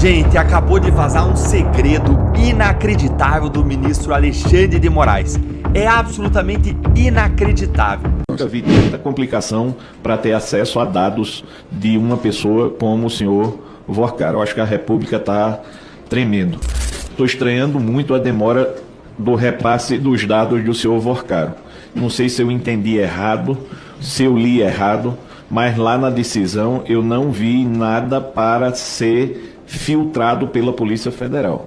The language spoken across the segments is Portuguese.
Gente, acabou de vazar um segredo inacreditável do ministro Alexandre de Moraes. É absolutamente inacreditável. Nunca vi tanta complicação para ter acesso a dados de uma pessoa como o senhor Vorcaro. Eu acho que a República está tremendo. Estou estranhando muito a demora do repasse dos dados do senhor Vorcaro. Não sei se eu entendi errado, se eu li errado, mas lá na decisão eu não vi nada para ser filtrado pela Polícia Federal.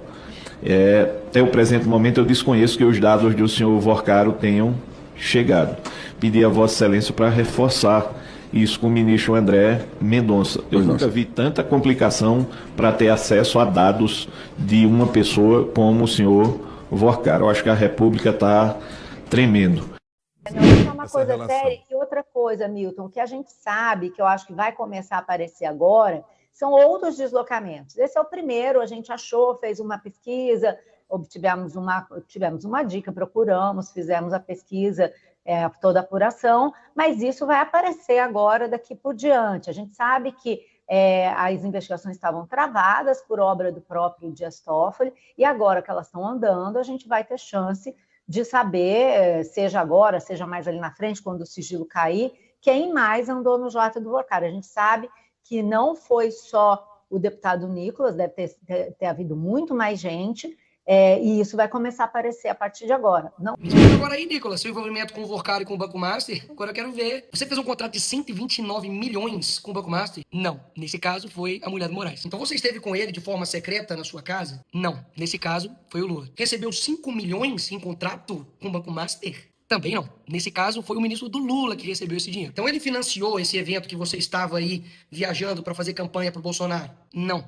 Até o presente momento eu desconheço que os dados do senhor Vorcaro tenham chegado. Pedi a Vossa Excelência para reforçar isso com o ministro André Mendonça. Eu nunca vi tanta complicação para ter acesso a dados de uma pessoa como o senhor Vorcaro. Eu acho que a República está tremendo. Isso é uma coisa séria. E outra coisa, Milton, que a gente sabe, que eu acho que vai começar a aparecer agora, são outros deslocamentos. Esse é o primeiro, a gente achou, fez uma pesquisa, tivemos uma dica, procuramos, fizemos a pesquisa, toda a apuração, mas isso vai aparecer agora daqui por diante. A gente sabe que as investigações estavam travadas por obra do próprio Dias Toffoli, e agora que elas estão andando, a gente vai ter chance de saber, seja agora, seja mais ali na frente, quando o sigilo cair, quem mais andou no jato do Vorcaro. A gente sabe que não foi só o deputado Nicolas, deve ter havido muito mais gente, e isso vai começar a aparecer a partir de agora. Não... Me explica agora aí, Nicolas, seu envolvimento com o Vorcaro e com o Banco Master, agora eu quero ver. Você fez um contrato de 129 milhões com o Banco Master? Não. Nesse caso, foi a mulher do Moraes. Então você esteve com ele de forma secreta na sua casa? Não. Nesse caso, foi o Lula. Recebeu 5 milhões em contrato com o Banco Master? Também não. Nesse caso, foi o ministro do Lula que recebeu esse dinheiro. Então ele financiou esse evento que você estava aí viajando para fazer campanha para o Bolsonaro? Não.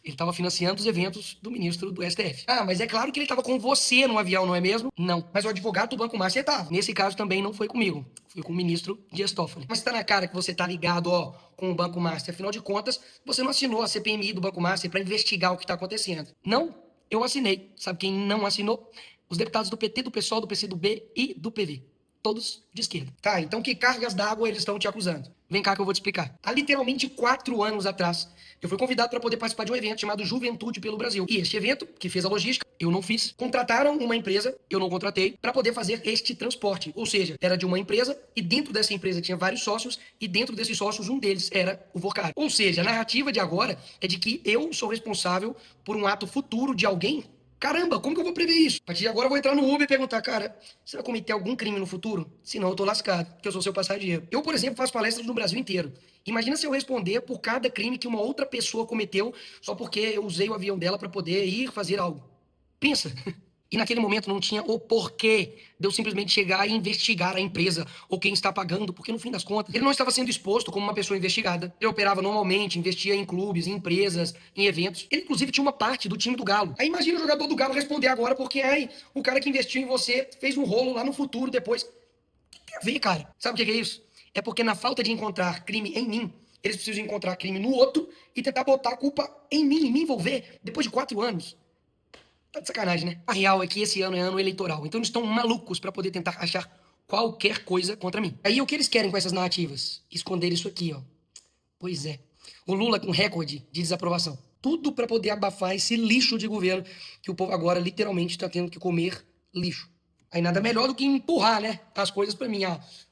Ele estava financiando os eventos do ministro do STF. Ah, mas é claro que ele estava com você no avião, não é mesmo? Não. Mas o advogado do Banco Master estava. Nesse caso também não foi comigo. Foi com o ministro Dias Toffoli. Mas está na cara que você está ligado, com o Banco Master. Afinal de contas, você não assinou a CPMI do Banco Master para investigar o que está acontecendo. Não, eu assinei. Sabe quem não assinou? Os deputados do PT, do PSOL, do PCdoB e do PV. Todos de esquerda. Tá, então que cargas d'água eles estão te acusando? Vem cá que eu vou te explicar. Há literalmente 4 anos atrás, eu fui convidado para poder participar de um evento chamado Juventude pelo Brasil. E este evento, que fez a logística, eu não fiz. Contrataram uma empresa, eu não contratei, para poder fazer este transporte. Ou seja, era de uma empresa e dentro dessa empresa tinha vários sócios e dentro desses sócios um deles era o Vorcaro. Ou seja, a narrativa de agora é de que eu sou responsável por um ato futuro de alguém. Caramba, como que eu vou prever isso? A partir de agora eu vou entrar no Uber e perguntar, cara, você vai cometer algum crime no futuro? Senão eu tô lascado, porque eu sou seu passageiro. Eu, por exemplo, faço palestras no Brasil inteiro. Imagina se eu responder por cada crime que uma outra pessoa cometeu só porque eu usei o avião dela para poder ir fazer algo. Pensa. E naquele momento não tinha o porquê de eu simplesmente chegar e investigar a empresa ou quem está pagando, porque no fim das contas ele não estava sendo exposto como uma pessoa investigada. Ele operava normalmente, investia em clubes, em empresas, em eventos. Ele inclusive tinha uma parte do time do Galo. Aí imagina o jogador do Galo responder agora porque o cara que investiu em você fez um rolo lá no futuro depois. O que tem a ver, cara? Sabe o que é isso? É porque na falta de encontrar crime em mim, eles precisam encontrar crime no outro e tentar botar a culpa em mim, me envolver, depois de 4 anos. Tá de sacanagem, né? A real é que esse ano é ano eleitoral. Então eles estão malucos pra poder tentar achar qualquer coisa contra mim. Aí o que eles querem com essas narrativas? Esconder isso aqui, Pois é. O Lula com recorde de desaprovação. Tudo pra poder abafar esse lixo de governo que o povo agora literalmente tá tendo que comer lixo. Aí nada melhor do que empurrar, né, as coisas pra mim.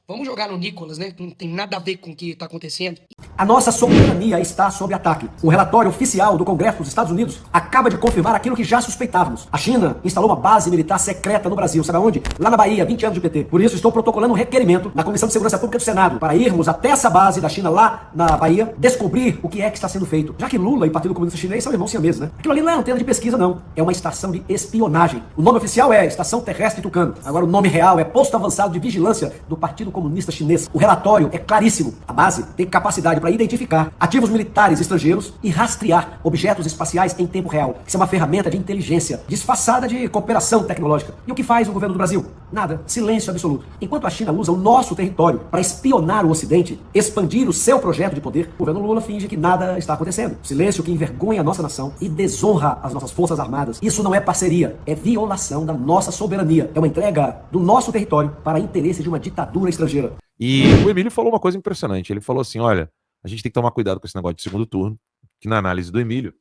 Vamos jogar no Nicolas, né? Não tem nada a ver com o que tá acontecendo. A nossa soberania está sob ataque. O relatório oficial do Congresso dos Estados Unidos acaba de confirmar aquilo que já suspeitávamos. A China instalou uma base militar secreta no Brasil. Sabe aonde? Lá na Bahia, 20 anos de PT. Por isso estou protocolando um requerimento na Comissão de Segurança Pública do Senado para irmos até essa base da China lá na Bahia descobrir o que é que está sendo feito. Já que Lula e o Partido Comunista Chinês são irmãos siameses, né? Aquilo ali não é antena de pesquisa, não. É uma estação de espionagem. O nome oficial é Estação Terrestre Tucano. Agora o nome real é Posto Avançado de Vigilância do Partido Comunista Chinês. O relatório é claríssimo. A base tem capacidade para identificar ativos militares estrangeiros e rastrear objetos espaciais em tempo real. Isso é uma ferramenta de inteligência disfarçada de cooperação tecnológica. E o que faz o governo do Brasil? Nada. Silêncio absoluto. Enquanto a China usa o nosso território para espionar o Ocidente, expandir o seu projeto de poder, o governo Lula finge que nada está acontecendo. Silêncio que envergonha a nossa nação e desonra as nossas forças armadas. Isso não é parceria, é violação da nossa soberania. É uma entrega do nosso território para interesse de uma ditadura estrangeira. E o Emílio falou uma coisa impressionante. Ele falou assim, olha, a gente tem que tomar cuidado com esse negócio de segundo turno, que na análise do Emílio,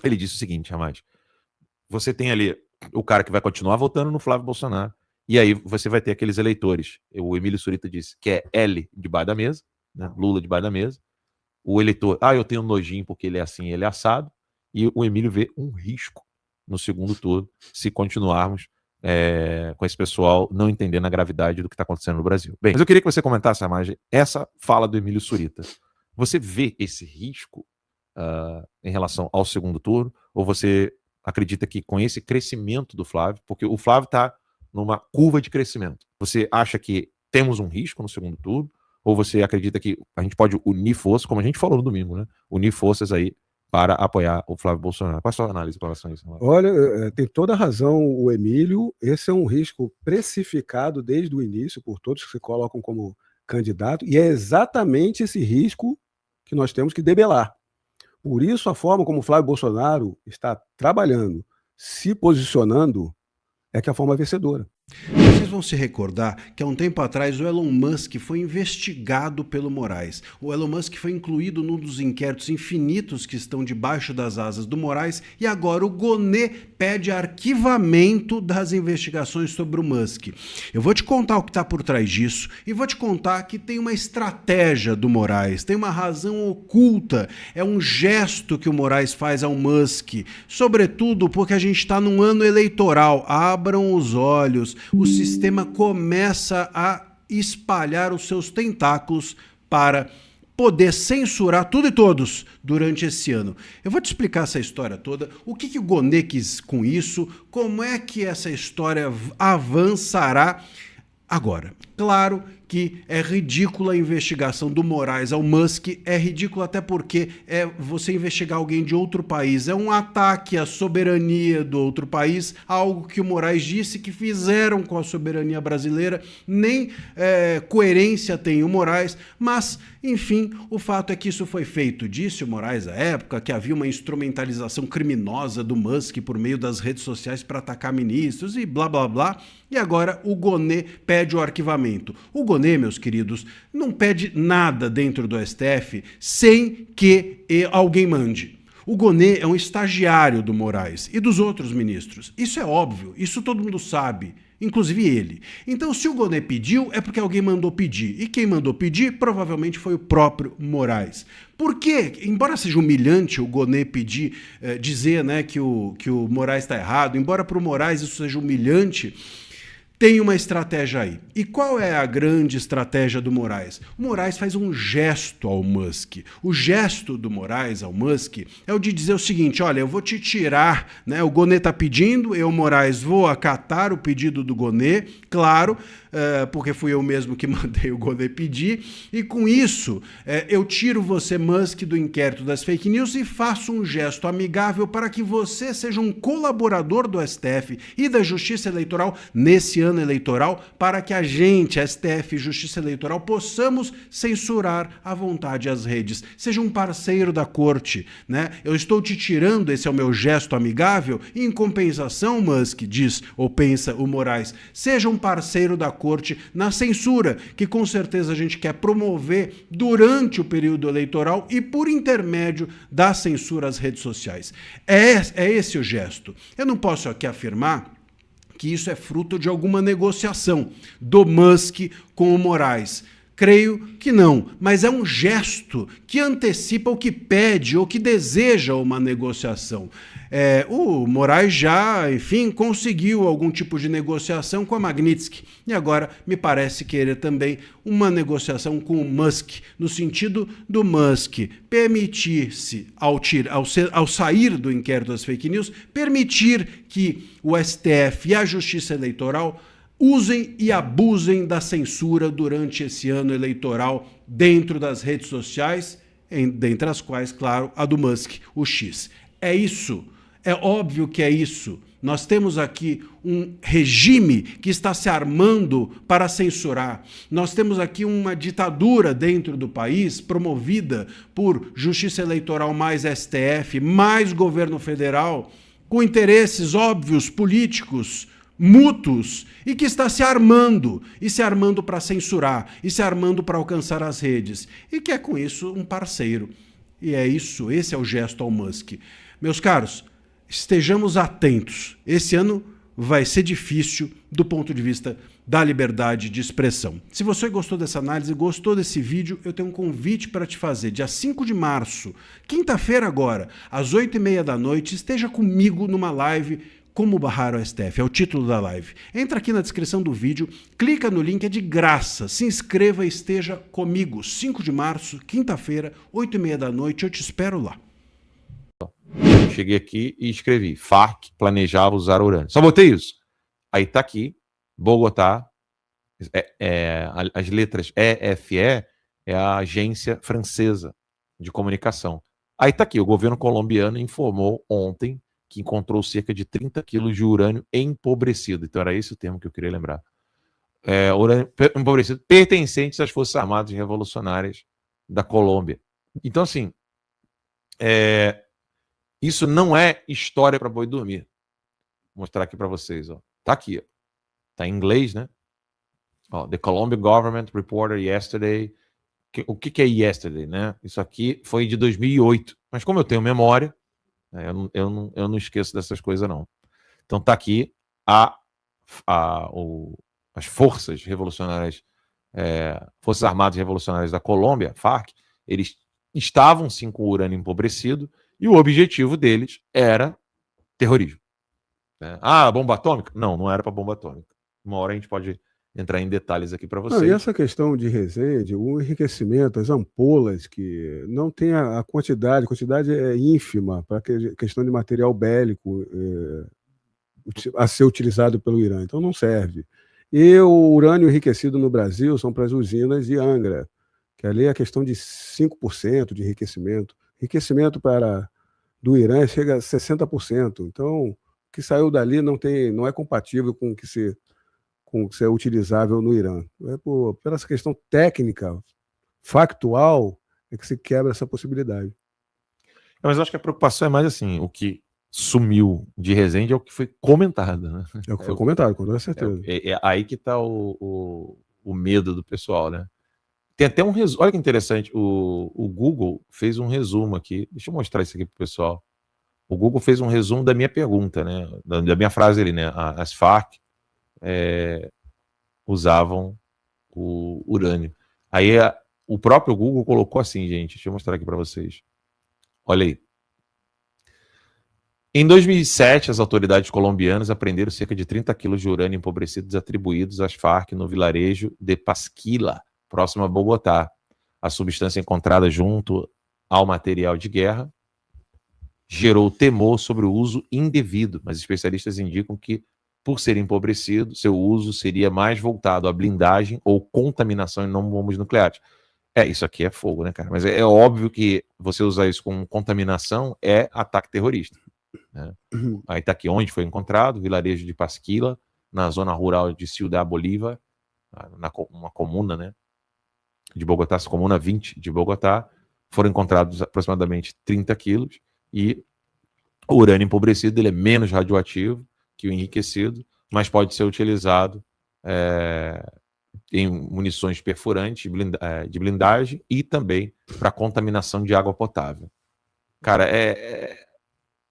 Ele disse o seguinte, Ramad, você tem ali o cara que vai continuar votando no Flávio Bolsonaro, e aí você vai ter aqueles eleitores, o Emílio Surita disse, que é L debaixo da mesa, né? Lula debaixo da mesa, o eleitor, eu tenho nojinho porque ele é assim, ele é assado, e o Emílio vê um risco no segundo turno se continuarmos com esse pessoal não entendendo a gravidade do que está acontecendo no Brasil. Bem, mas eu queria que você comentasse, Ramad, essa fala do Emílio Surita. Você vê esse risco em relação ao segundo turno, ou você acredita que com esse crescimento do Flávio, porque o Flávio está numa curva de crescimento, você acha que temos um risco no segundo turno, ou você acredita que a gente pode unir forças, como a gente falou no domingo, né? Unir forças aí para apoiar o Flávio Bolsonaro? Qual é a sua análise com relação a isso? Olha, tem toda a razão o Emílio, esse é um risco precificado desde o início por todos que se colocam como candidato, e é exatamente esse risco que nós temos que debelar. Por isso, a forma como o Flávio Bolsonaro está trabalhando, se posicionando, é que é a forma vencedora. Vocês vão se recordar que há um tempo atrás o Elon Musk foi investigado pelo Moraes. O Elon Musk foi incluído num dos inquéritos infinitos que estão debaixo das asas do Moraes e agora o Gonê pede arquivamento das investigações sobre o Musk. Eu vou te contar o que está por trás disso e vou te contar que tem uma estratégia do Moraes, tem uma razão oculta, é um gesto que o Moraes faz ao Musk, sobretudo porque a gente está num ano eleitoral. Abram os olhos. O sistema começa a espalhar os seus tentáculos para poder censurar tudo e todos durante esse ano. Eu vou te explicar essa história toda, o que o Gonê quis com isso, como é que essa história avançará agora. Claro que é ridícula a investigação do Moraes ao Musk, é ridículo até porque é você investigar alguém de outro país, é um ataque à soberania do outro país, algo que o Moraes disse que fizeram com a soberania brasileira, nem coerência tem o Moraes, mas, enfim, o fato é que isso foi feito. Disse o Moraes à época que havia uma instrumentalização criminosa do Musk por meio das redes sociais para atacar ministros e blá blá blá, e agora o Gonê pede o arquivamento. O Gonê, meus queridos, não pede nada dentro do STF sem que alguém mande. O Gonê é um estagiário do Moraes e dos outros ministros. Isso é óbvio, isso todo mundo sabe, inclusive ele. Então, se o Gonê pediu, é porque alguém mandou pedir. E quem mandou pedir, provavelmente foi o próprio Moraes. Por quê? Embora seja humilhante o Gonê pedir, dizer, né, que o Moraes está errado, embora para o Moraes isso seja humilhante, tem uma estratégia aí. E qual é a grande estratégia do Moraes? O Moraes faz um gesto ao Musk. O gesto do Moraes ao Musk é o de dizer o seguinte, olha, eu vou te tirar, né? O Gonê está pedindo, eu, Moraes, vou acatar o pedido do Gonê, claro, porque fui eu mesmo que mandei o Gonê pedir, e com isso eu tiro você, Musk, do inquérito das fake news e faço um gesto amigável para que você seja um colaborador do STF e da Justiça Eleitoral nesse ano eleitoral, para que a gente, STF e Justiça Eleitoral, possamos censurar à vontade as redes. Seja um parceiro da corte, né? Eu estou te tirando, esse é o meu gesto amigável, e em compensação, Musk, diz ou pensa o Moraes, seja um parceiro da corte na censura, que com certeza a gente quer promover durante o período eleitoral e por intermédio da censura às redes sociais. É esse o gesto. Eu não posso aqui afirmar que isso é fruto de alguma negociação do Musk com o Moraes. Creio que não, mas é um gesto que antecipa o que pede ou que deseja uma negociação. O Moraes já, enfim, conseguiu algum tipo de negociação com a Magnitsky e agora me parece querer também uma negociação com o Musk, no sentido do Musk permitir-se, ao sair do inquérito das fake news, permitir que o STF e a Justiça Eleitoral usem e abusem da censura durante esse ano eleitoral dentro das redes sociais, dentre as quais, claro, a do Musk, o X. É isso, é óbvio que é isso. Nós temos aqui um regime que está se armando para censurar. Nós temos aqui uma ditadura dentro do país promovida por Justiça Eleitoral mais STF, mais governo federal, com interesses óbvios políticos, mútuos, e que está se armando para censurar, e se armando para alcançar as redes, e que é com isso um parceiro. E é isso, esse é o gesto ao Musk. Meus caros, estejamos atentos. Esse ano vai ser difícil do ponto de vista da liberdade de expressão. Se você gostou dessa análise, gostou desse vídeo, eu tenho um convite para te fazer. Dia 5 de março, quinta-feira agora, às 8h30 da noite, esteja comigo numa live Como Barrar o STF, é o título da live. Entra aqui na descrição do vídeo, clica no link, é de graça. Se inscreva e esteja comigo. 5 de março, quinta-feira, 8h30 da noite, eu te espero lá. Cheguei aqui e escrevi: Farc planejava usar urânio. Só botei isso. Aí tá aqui, Bogotá, as letras EFE é a agência francesa de comunicação. Aí tá aqui, o governo colombiano informou ontem que encontrou cerca de 30 quilos de urânio empobrecido. Então era esse o termo que eu queria lembrar. Urânio empobrecido pertencentes às Forças Armadas Revolucionárias da Colômbia. Então, assim, isso não é história para boi dormir. Vou mostrar aqui para vocês. Ó. Tá aqui. Ó. Tá em inglês, né? Ó, The Colombian Government reported yesterday. O que é yesterday, né? Isso aqui foi de 2008. Mas como eu tenho memória, eu não esqueço dessas coisas, não. Então tá aqui as Forças Revolucionárias, Forças Armadas Revolucionárias da Colômbia, FARC, eles estavam sim com urânio empobrecido e o objetivo deles era terrorismo. Bomba atômica? Não era para bomba atômica. Uma hora a gente pode entrar em detalhes aqui para vocês. E essa questão de Resende, o enriquecimento, as ampolas, que não tem a quantidade é ínfima para a questão de material bélico a ser utilizado pelo Irã, então não serve. E o urânio enriquecido no Brasil são para as usinas de Angra, que ali é a questão de 5% de enriquecimento. Enriquecimento do Irã chega a 60%. Então, o que saiu dali não é compatível com o que é utilizável no Irã. Por essa questão técnica, factual, é que se quebra essa possibilidade. Mas eu acho que a preocupação é mais assim, o que sumiu de Resende é o que foi comentado, né? É o que foi comentado, com toda certeza. É aí que está o medo do pessoal, né? Tem até um resumo. Olha que interessante, o Google fez um resumo aqui. Deixa eu mostrar isso aqui pro pessoal. O Google fez um resumo da minha pergunta, né? Da minha frase ali, né? As Farc usavam o urânio. Aí o próprio Google colocou assim, gente. Deixa eu mostrar aqui para vocês. Olha aí. Em 2007, as autoridades colombianas apreenderam cerca de 30 quilos de urânio empobrecidos atribuídos às Farc no vilarejo de Pasquila, próximo a Bogotá. A substância encontrada junto ao material de guerra gerou temor sobre o uso indevido, mas especialistas indicam que, por ser empobrecido, seu uso seria mais voltado à blindagem ou contaminação e não bombas nucleares. Isso aqui é fogo, né, cara? Mas é óbvio que você usar isso com contaminação é ataque terrorista. Né? Aí tá aqui onde foi encontrado, vilarejo de Pasquila, na zona rural de Ciudad Bolívar, uma comuna, né, de Bogotá, comuna 20 de Bogotá, foram encontrados aproximadamente 30 quilos, e o urânio empobrecido ele é menos radioativo que o enriquecido, mas pode ser utilizado em munições perfurantes de blindagem e também para contaminação de água potável. Cara,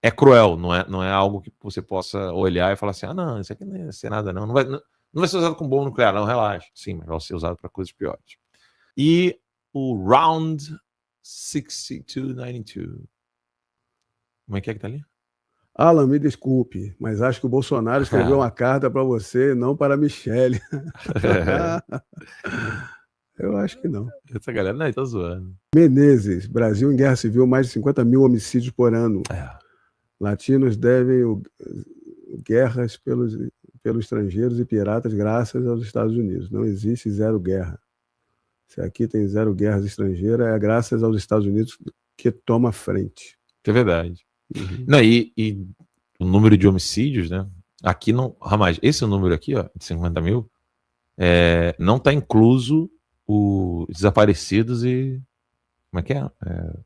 é cruel, não é algo que você possa olhar e falar assim, não, isso aqui não vai ser nada não vai ser usado com bomba nuclear, não, relaxa. Sim, mas vai ser usado para coisas piores. E o Round 6292. Como é que tá ali? Alan, me desculpe, mas acho que o Bolsonaro escreveu uma carta para você, não para a Michele. Eu acho que não. Essa galera não tá zoando. Menezes, Brasil em guerra civil, mais de 50 mil homicídios por ano. Latinos devem guerras pelos estrangeiros e piratas graças aos Estados Unidos. Não existe zero guerra. Se aqui tem zero guerras estrangeiras, é graças aos Estados Unidos que toma frente. É verdade. Não, e o número de homicídios, né? Aqui não. Ramais, esse número aqui, ó, de 50 mil, não está incluso os desaparecidos e. Como é que é?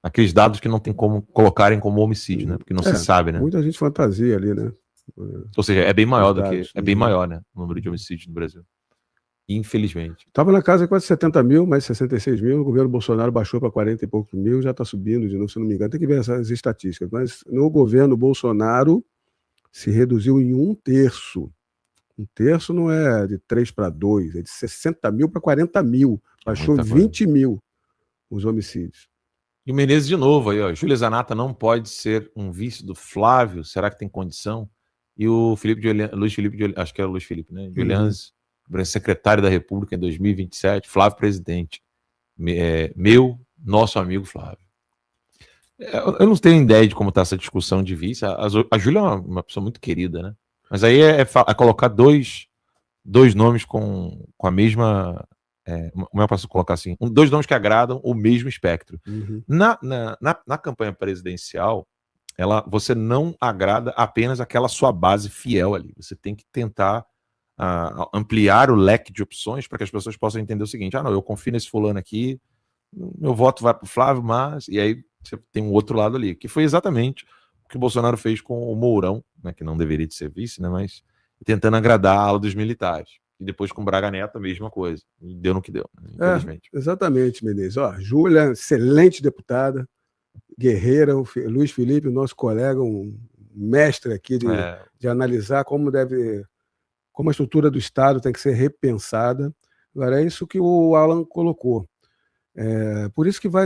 Aqueles dados que não tem como colocarem como homicídio, né? Porque não se sabe, né? Muita gente fantasia ali, né? Ou seja, é bem maior do que. É bem maior, né? O número de homicídios no Brasil. Infelizmente. Estava na casa de quase 70 mil, mais 66 mil. O governo Bolsonaro baixou para 40 e poucos mil, já está subindo de novo, se não me engano. Tem que ver essas estatísticas. Mas no governo Bolsonaro se reduziu em 1/3. 1/3 não é de 3 para 2, é de 60 mil para 40 mil. Baixou 20 mil os homicídios. E o Menezes de novo aí, ó. Júlia Zanata não pode ser um vice do Flávio. Será que tem condição? E o Luiz Felipe de Orleans, acho que era o Luiz Felipe, né? De Orleans, secretário da República em 2027, Flávio presidente. Nosso amigo Flávio. Eu não tenho ideia de como está essa discussão de vice. A Júlia é uma pessoa muito querida, né? Mas aí é colocar dois nomes com a mesma. Como eu posso colocar assim? Dois nomes que agradam o mesmo espectro. Na campanha presidencial, você não agrada apenas aquela sua base fiel ali. Você tem que tentar ampliar o leque de opções para que as pessoas possam entender o seguinte: não, eu confio nesse fulano aqui, meu voto vai para o Flávio, mas... E aí você tem um outro lado ali, que foi exatamente o que o Bolsonaro fez com o Mourão, né, que não deveria de ser vice, né, mas tentando agradar a ala dos militares. E depois com o Braga Neto a mesma coisa. E deu no que deu, né, infelizmente. Exatamente, Menezes. Júlia, excelente deputada, guerreira, o Luiz Felipe, nosso colega, um mestre aqui de analisar como a estrutura do Estado tem que ser repensada. Agora, é isso que o Alan colocou. Por isso que vai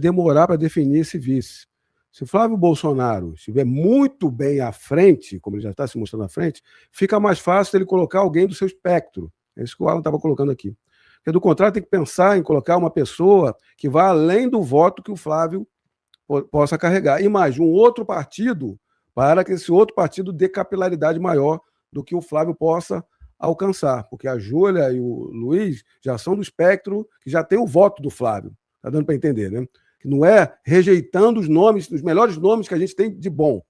demorar para definir esse vice. Se o Flávio Bolsonaro estiver muito bem à frente, como ele já está se mostrando à frente, fica mais fácil ele colocar alguém do seu espectro. É isso que o Alan estava colocando aqui. Porque, do contrário, tem que pensar em colocar uma pessoa que vá além do voto que o Flávio possa carregar. E mais, um outro partido, para que esse outro partido dê capilaridade maior do que o Flávio possa alcançar. Porque a Júlia e o Luiz já são do espectro que já tem o voto do Flávio. Está dando para entender, né? Que não é rejeitando os nomes, os melhores nomes que a gente tem de bom.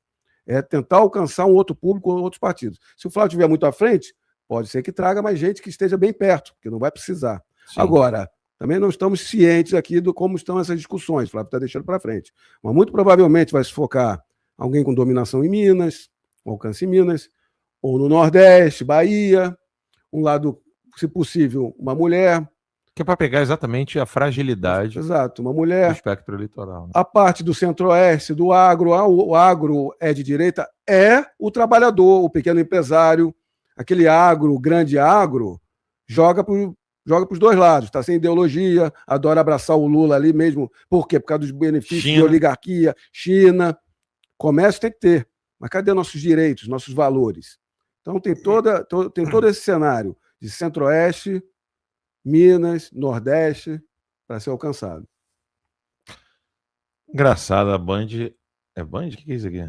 É tentar alcançar um outro público ou outros partidos. Se o Flávio estiver muito à frente, pode ser que traga mais gente que esteja bem perto, porque não vai precisar. Sim. Agora, também não estamos cientes aqui de como estão essas discussões. O Flávio está deixando para frente. Mas muito provavelmente vai se focar alguém com dominação em Minas, alcance em Minas, ou no Nordeste, Bahia, um lado, se possível, uma mulher. Que é para pegar exatamente a fragilidade uma mulher, do espectro eleitoral. Né? A parte do centro-oeste, do agro, o agro é de direita, é o trabalhador, o pequeno empresário, aquele agro, o grande agro, joga para os dois lados, está sem ideologia, adora abraçar o Lula ali mesmo. Por quê? Por causa dos benefícios de oligarquia, China. Comércio tem que ter, mas cadê nossos direitos, nossos valores? Então tem todo esse cenário de centro-oeste, Minas, Nordeste, para ser alcançado. Engraçado, a Band... É Band? O que é isso aqui?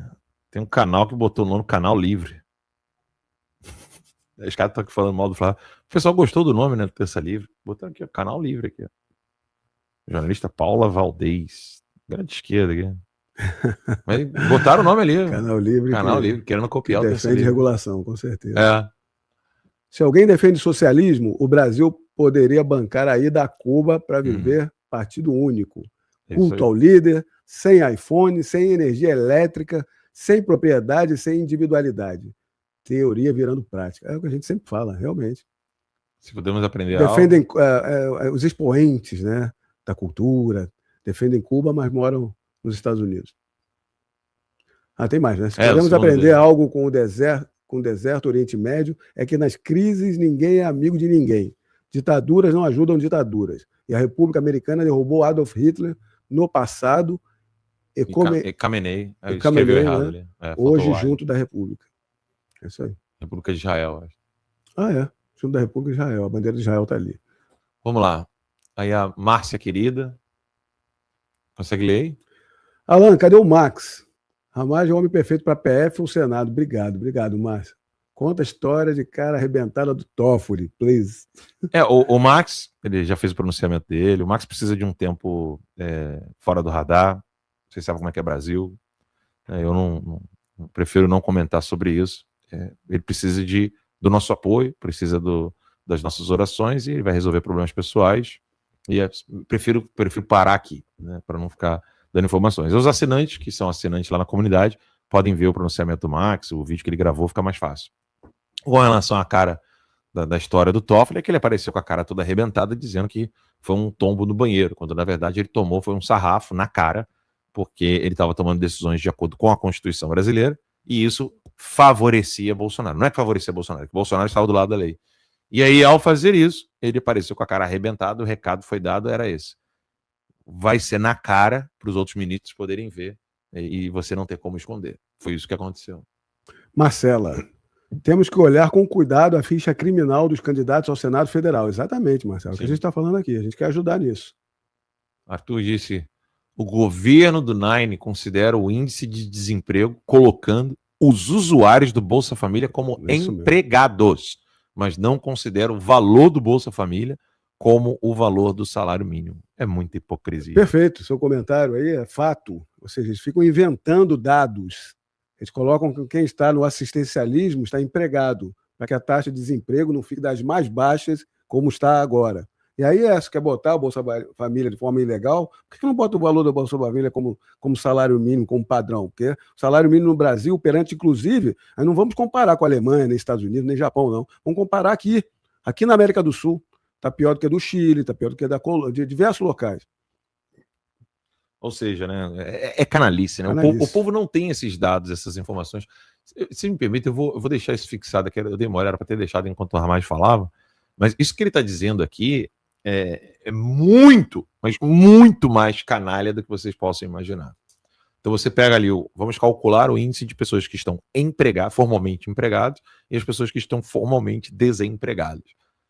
Tem um canal que botou o nome Canal Livre. Os caras estão aqui falando mal do Flávio. O pessoal gostou do nome, né, do Terça Livre. Botaram aqui, ó, Canal Livre aqui. Ó. Jornalista Paula Valdez. Grande esquerda aqui. Mas botaram o nome ali. Canal Livre. Canal Livre, querendo copiar o Terça Livre. Defende regulação, com certeza. Se alguém defende socialismo, o Brasil poderia bancar a ida a Cuba para viver partido único. Culto ao líder, sem iPhone, sem energia elétrica, sem propriedade, sem individualidade. Teoria virando prática. É o que a gente sempre fala, realmente. Se podemos aprender defendem os expoentes, né, da cultura, defendem Cuba, mas moram nos Estados Unidos. Tem mais, né? Se podemos aprender algo com o deserto, Oriente Médio, é que nas crises ninguém é amigo de ninguém. Ditaduras não ajudam ditaduras. E a República Americana derrubou Adolf Hitler no passado e Khamenei. Escreveu errado, né? Ali. Hoje junto da República. É isso aí. República de Israel. Acho. Junto da República de Israel. A bandeira de Israel está ali. Vamos lá. Aí a Márcia querida. Consegue ler aí? Alan, cadê o Max? Ramage é o homem perfeito para a PF ou Senado. Obrigado, Márcia. Conta a história de cara arrebentada do Toffoli, please. O Max, ele já fez o pronunciamento dele. O Max precisa de um tempo fora do radar. Vocês sabem como é que é Brasil. Eu não prefiro não comentar sobre isso. Ele precisa do nosso apoio, precisa das nossas orações e ele vai resolver problemas pessoais. E prefiro parar aqui, né, para não ficar dando informações. Os assinantes, que são assinantes lá na comunidade, podem ver o pronunciamento do Max, o vídeo que ele gravou, fica mais fácil. Com relação à cara da história do Toffoli é que ele apareceu com a cara toda arrebentada dizendo que foi um tombo no banheiro, quando na verdade ele tomou foi um sarrafo na cara, porque ele estava tomando decisões de acordo com a Constituição brasileira e isso favorecia Bolsonaro. Não é que favorecia Bolsonaro, é que Bolsonaro estava do lado da lei. E aí, ao fazer isso, ele apareceu com a cara arrebentada, o recado foi dado, era esse. Vai ser na cara para os outros ministros poderem ver e você não ter como esconder. Foi isso que aconteceu. Marcela, temos que olhar com cuidado a ficha criminal dos candidatos ao Senado Federal. Exatamente, Marcelo, o que a gente está falando aqui. A gente quer ajudar nisso. Arthur disse, o governo do Nine considera o índice de desemprego colocando os usuários do Bolsa Família como empregados, mas não considera o valor do Bolsa Família como o valor do salário mínimo. É muita hipocrisia. Perfeito, seu comentário aí é fato. Ou seja, eles ficam inventando dados. Eles colocam que quem está no assistencialismo está empregado, para que a taxa de desemprego não fique das mais baixas como está agora. E aí, se quer botar o Bolsa Família de forma ilegal, por que não bota o valor do Bolsa Família como salário mínimo, como padrão? Porque o salário mínimo no Brasil, perante, inclusive, aí não vamos comparar com a Alemanha, nem Estados Unidos, nem Japão, não. Vamos comparar aqui na América do Sul. Está pior do que do Chile, está pior do que de diversos locais. Ou seja, né, é canalice, né? O povo não tem esses dados, essas informações. Se me permite, eu vou deixar isso fixado aqui. Eu demorei, era para ter deixado enquanto o Armaz falava. Mas isso que ele está dizendo aqui é muito, mas muito mais canalha do que vocês possam imaginar. Então você pega ali, vamos calcular o índice de pessoas que estão formalmente empregadas e as pessoas que estão formalmente desempregadas.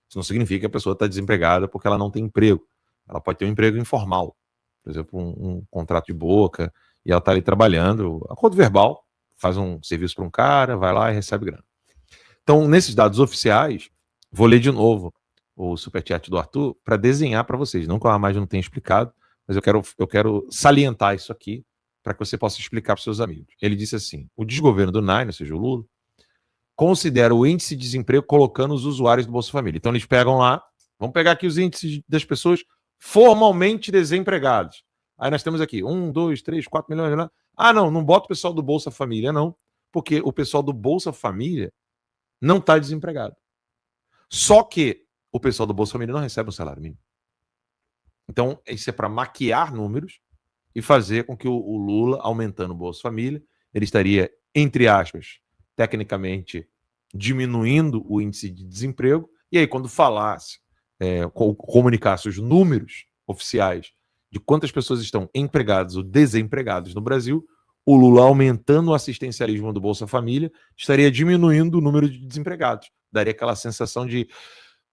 Isso não significa que a pessoa está desempregada porque ela não tem emprego. Ela pode ter um emprego informal. Por exemplo, um contrato de boca, e ela está ali trabalhando, acordo verbal, faz um serviço para um cara, vai lá e recebe grana. Então, nesses dados oficiais, vou ler de novo o superchat do Arthur para desenhar para vocês. Não que o Armaz não tenha explicado, mas eu quero salientar isso aqui para que você possa explicar para os seus amigos. Ele disse assim, o desgoverno do Nine, ou seja, o Lula, considera o índice de desemprego colocando os usuários do Bolsa Família. Então, eles pegam lá, vamos pegar aqui os índices das pessoas formalmente desempregados. Aí nós temos aqui 1, 2, 3, 4 milhões. Ah, não bota o pessoal do Bolsa Família, não, porque o pessoal do Bolsa Família não está desempregado. Só que o pessoal do Bolsa Família não recebe um salário mínimo. Então, isso é para maquiar números e fazer com que o Lula, aumentando o Bolsa Família, ele estaria, entre aspas, tecnicamente diminuindo o índice de desemprego, e aí quando falasse, comunicasse os números oficiais de quantas pessoas estão empregadas ou desempregadas no Brasil, o Lula, aumentando o assistencialismo do Bolsa Família, estaria diminuindo o número de desempregados. Daria aquela sensação de,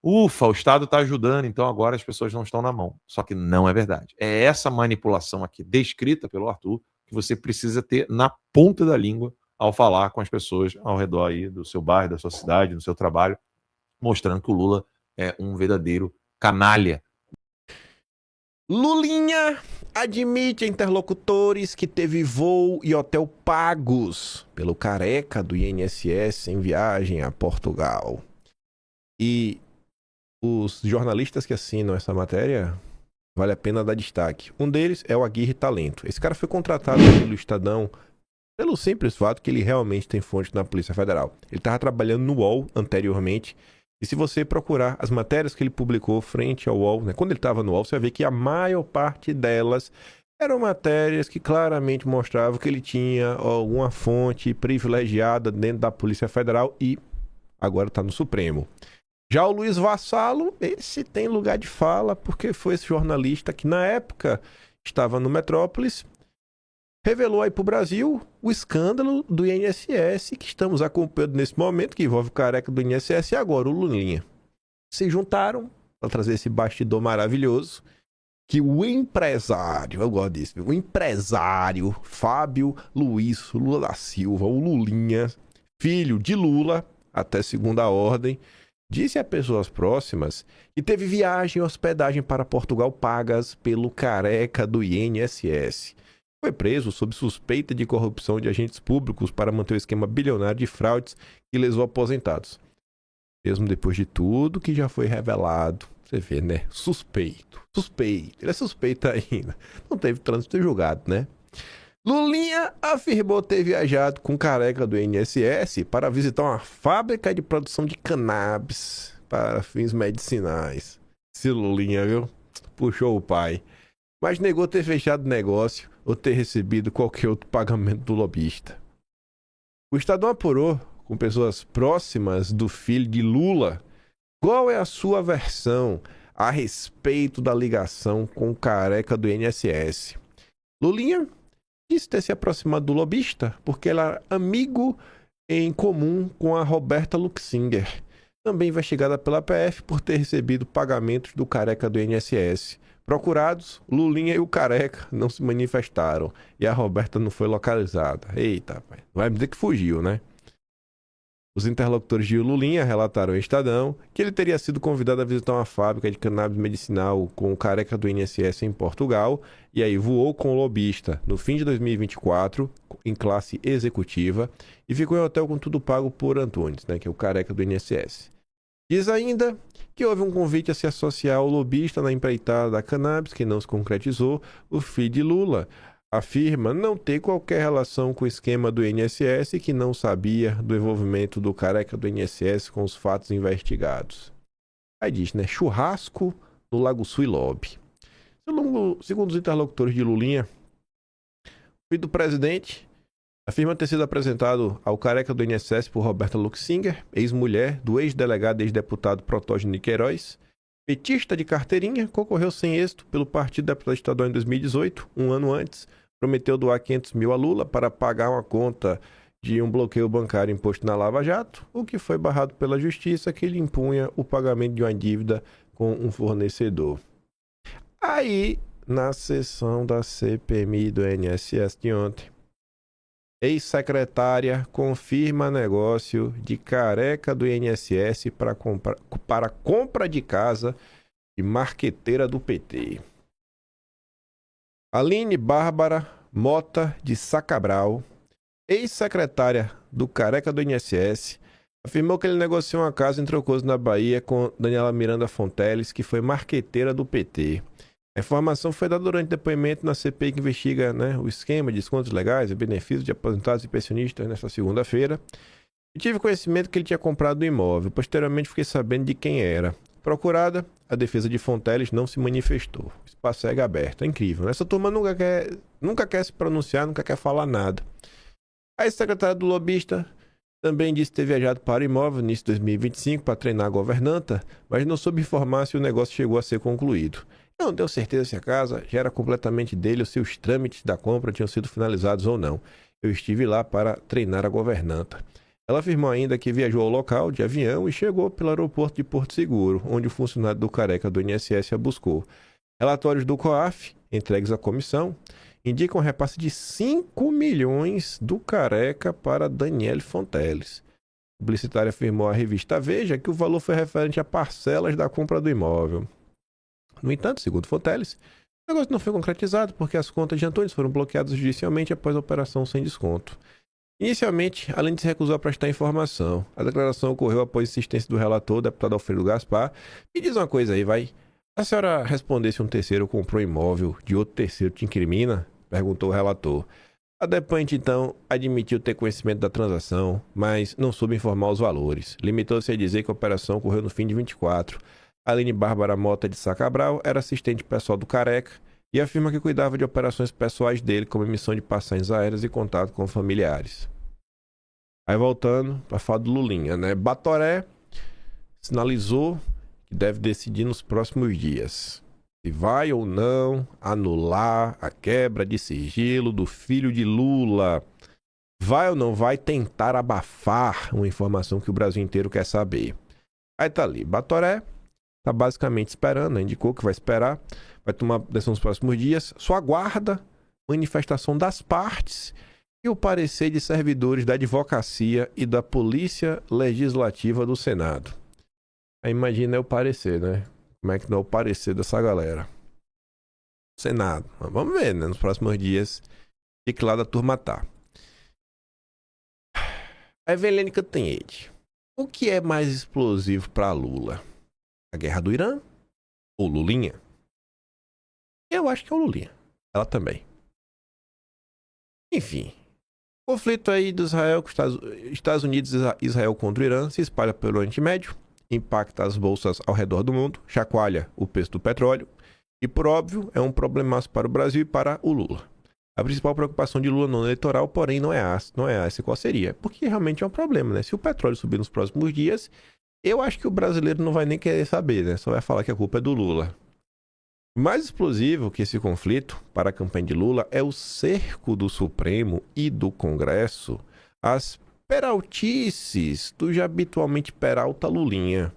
ufa, o Estado está ajudando, então agora as pessoas não estão na mão. Só que não é verdade. É essa manipulação aqui, descrita pelo Arthur, que você precisa ter na ponta da língua ao falar com as pessoas ao redor aí do seu bairro, da sua cidade, do seu trabalho, mostrando que o Lula é um verdadeiro canalha. Lulinha admite a interlocutores que teve voo e hotel pagos pelo careca do INSS em viagem a Portugal. E os jornalistas que assinam essa matéria, vale a pena dar destaque. Um deles é o Aguirre Talento. Esse cara foi contratado pelo Estadão pelo simples fato que ele realmente tem fonte na Polícia Federal. Ele estava trabalhando no UOL anteriormente. E se você procurar as matérias que ele publicou frente ao UOL, né, quando ele estava no UOL, você vai ver que a maior parte delas eram matérias que claramente mostravam que ele tinha alguma fonte privilegiada dentro da Polícia Federal e agora está no Supremo. Já o Luiz Vassalo, esse tem lugar de fala, porque foi esse jornalista que na época estava no Metrópolis, revelou aí para o Brasil o escândalo do INSS que estamos acompanhando nesse momento, que envolve o careca do INSS e agora o Lulinha. Se juntaram para trazer esse bastidor maravilhoso que o empresário, eu gosto disso, o empresário Fábio Luiz Lula da Silva, o Lulinha, filho de Lula, até segunda ordem, disse a pessoas próximas que teve viagem e hospedagem para Portugal pagas pelo careca do INSS. Foi preso sob suspeita de corrupção de agentes públicos para manter o esquema bilionário de fraudes que lesou aposentados. Mesmo depois de tudo que já foi revelado, você vê, né? Suspeito. Ele é suspeito ainda. Não teve trânsito julgado, né? Lulinha afirmou ter viajado com careca do INSS para visitar uma fábrica de produção de cannabis para fins medicinais. Esse Lulinha, viu? Puxou o pai. Mas negou ter fechado negócio ou ter recebido qualquer outro pagamento do lobista. O Estadão apurou, com pessoas próximas do filho de Lula, qual é a sua versão a respeito da ligação com o careca do INSS. Lulinha disse ter se aproximado do lobista porque ele era amigo em comum com a Roberta Luxinger, também investigada pela PF por ter recebido pagamentos do careca do INSS. Procurados, Lulinha e o careca não se manifestaram e a Roberta não foi localizada. Eita, pai. Vai me dizer que fugiu, né? Os interlocutores de Lulinha relataram ao Estadão que ele teria sido convidado a visitar uma fábrica de cannabis medicinal com o careca do INSS em Portugal e aí voou com o lobista no fim de 2024 em classe executiva e ficou em hotel com tudo pago por Antunes, né, que é o careca do INSS. Diz ainda que houve um convite a se associar ao lobista na empreitada da cannabis, que não se concretizou. O filho de Lula afirma não ter qualquer relação com o esquema do INSS e que não sabia do envolvimento do careca do INSS com os fatos investigados. Aí diz, né? Churrasco no Lago Sul e Lobby. Segundo os interlocutores de Lulinha, o filho do presidente afirma ter sido apresentado ao careca do INSS por Roberta Luxinger, ex-mulher do ex-delegado e ex-deputado Protógeno de Queiroz. Petista de carteirinha, concorreu sem êxito pelo Partido Deputado Estadual em 2018, um ano antes. Prometeu doar 500 mil a Lula para pagar uma conta de um bloqueio bancário imposto na Lava Jato, o que foi barrado pela Justiça, que lhe impunha o pagamento de uma dívida com um fornecedor. Aí, na sessão da CPMI do INSS de ontem, ex-secretária confirma negócio de careca do INSS para compra de casa de marqueteira do PT. Aline Bárbara Mota de Sacabral, ex-secretária do careca do INSS, afirmou que ele negociou uma casa em Trancoso, na Bahia, com Daniela Miranda Fonteles, que foi marqueteira do PT. A informação foi dada durante depoimento na CPI que investiga, né, o esquema de descontos legais e benefícios de aposentados e pensionistas nesta segunda-feira. Eu tive conhecimento que ele tinha comprado o imóvel. Posteriormente fiquei sabendo de quem era. Procurada, a defesa de Fonteles não se manifestou. O espaço segue aberto. É incrível, né? Essa turma nunca quer se pronunciar, nunca quer falar nada. A ex-secretária do lobista também disse ter viajado para o imóvel no início de 2025 para treinar a governanta, mas não soube informar se o negócio chegou a ser concluído. Eu não tenho certeza se a casa já era completamente dele ou se os trâmites da compra tinham sido finalizados ou não. Eu estive lá para treinar a governanta. Ela afirmou ainda que viajou ao local de avião e chegou pelo aeroporto de Porto Seguro, onde o funcionário do careca do INSS a buscou. Relatórios do COAF, entregues à comissão, indicam um repasse de 5 milhões do careca para Daniele Fonteles. O publicitário afirmou à revista Veja que o valor foi referente a parcelas da compra do imóvel. No entanto, segundo Fonteles, o negócio não foi concretizado porque as contas de Antunes foram bloqueadas judicialmente após a operação sem desconto. Inicialmente, além de se recusar a prestar informação, a declaração ocorreu após insistência do relator, o deputado Alfredo Gaspar. Me diz uma coisa aí, vai. A senhora responder se um terceiro comprou imóvel de outro terceiro te incrimina? Perguntou o relator. A depoente, então, admitiu ter conhecimento da transação, mas não soube informar os valores. Limitou-se a dizer que a operação ocorreu no fim de 24. Aline Bárbara Mota de Sacabral era assistente pessoal do careca e afirma que cuidava de operações pessoais dele, como emissão de passagens aéreas e contato com familiares. Aí voltando para falar do Lulinha, né? Batoré sinalizou que deve decidir nos próximos dias se vai ou não anular a quebra de sigilo do filho de Lula. Vai ou não vai tentar abafar uma informação que o Brasil inteiro quer saber. Aí tá ali, Batoré está basicamente esperando, indicou que vai esperar, vai tomar decisão nos próximos dias, só aguarda manifestação das partes e o parecer de servidores da advocacia e da Polícia Legislativa do Senado. Aí imagina o parecer, né? Como é que não é o parecer dessa galera? Senado. Mas vamos ver, né? Nos próximos dias, de que lado a turma tá. A Evelene Cantanhede. O que é mais explosivo para Lula? A guerra do Irã ou Lulinha? Eu acho que é o Lulinha. Ela também. Enfim. O conflito aí do Israel com Estados Unidos e Israel contra o Irã se espalha pelo Oriente Médio impacta as bolsas ao redor do mundo, chacoalha o preço do petróleo e, por óbvio, é um problemaço para o Brasil e para o Lula. A principal preocupação de Lula no eleitoral, porém, não é essa qual seria, porque realmente é um problema, né? Se o petróleo subir nos próximos dias, eu acho que o brasileiro não vai nem querer saber, né? Só vai falar que a culpa é do Lula. Mais explosivo que esse conflito para a campanha de Lula é o cerco do Supremo e do Congresso às peraltices do já habitualmente peralta Lulinha.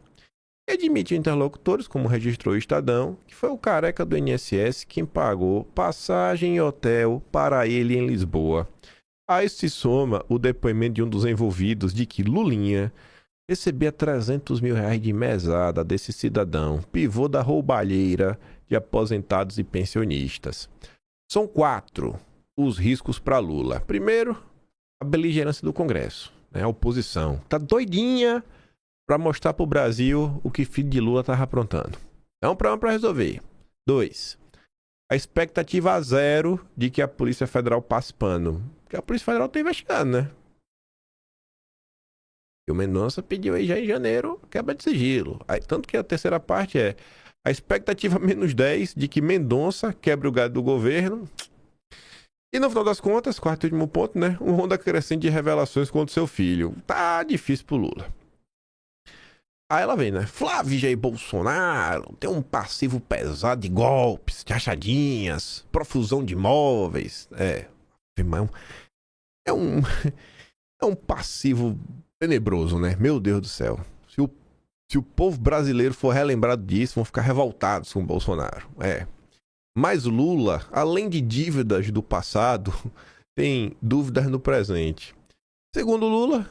Admite interlocutores, como registrou o Estadão, que foi o careca do INSS quem pagou passagem e hotel para ele em Lisboa. A isso se soma o depoimento de um dos envolvidos de que Lulinha recebia 300 mil reais de mesada desse cidadão, pivô da roubalheira de aposentados e pensionistas. São 4 os riscos para Lula. Primeiro, a beligerância do Congresso, né? A oposição tá doidinha para mostrar para o Brasil o que filho de Lula estava aprontando. É um problema para resolver. 2. A expectativa zero de que a Polícia Federal passe pano. Porque a Polícia Federal está investigando, né? E o Mendonça pediu aí já em janeiro quebra de sigilo. Aí, tanto que a terceira parte é a expectativa -10 de que Mendonça quebre o galho do governo. E no final das contas, quarto e último ponto, né? Um onda crescente de revelações contra seu filho. Tá difícil pro Lula. Aí ela vem, né? Flávio Jair Bolsonaro tem um passivo pesado de golpes, de rachadinhas, profusão de imóveis. É um passivo tenebroso, né? Meu Deus do céu. Se o povo brasileiro for relembrado disso, vão ficar revoltados com o Bolsonaro. Mas Lula, além de dívidas do passado, tem dúvidas no presente. Segundo Lula,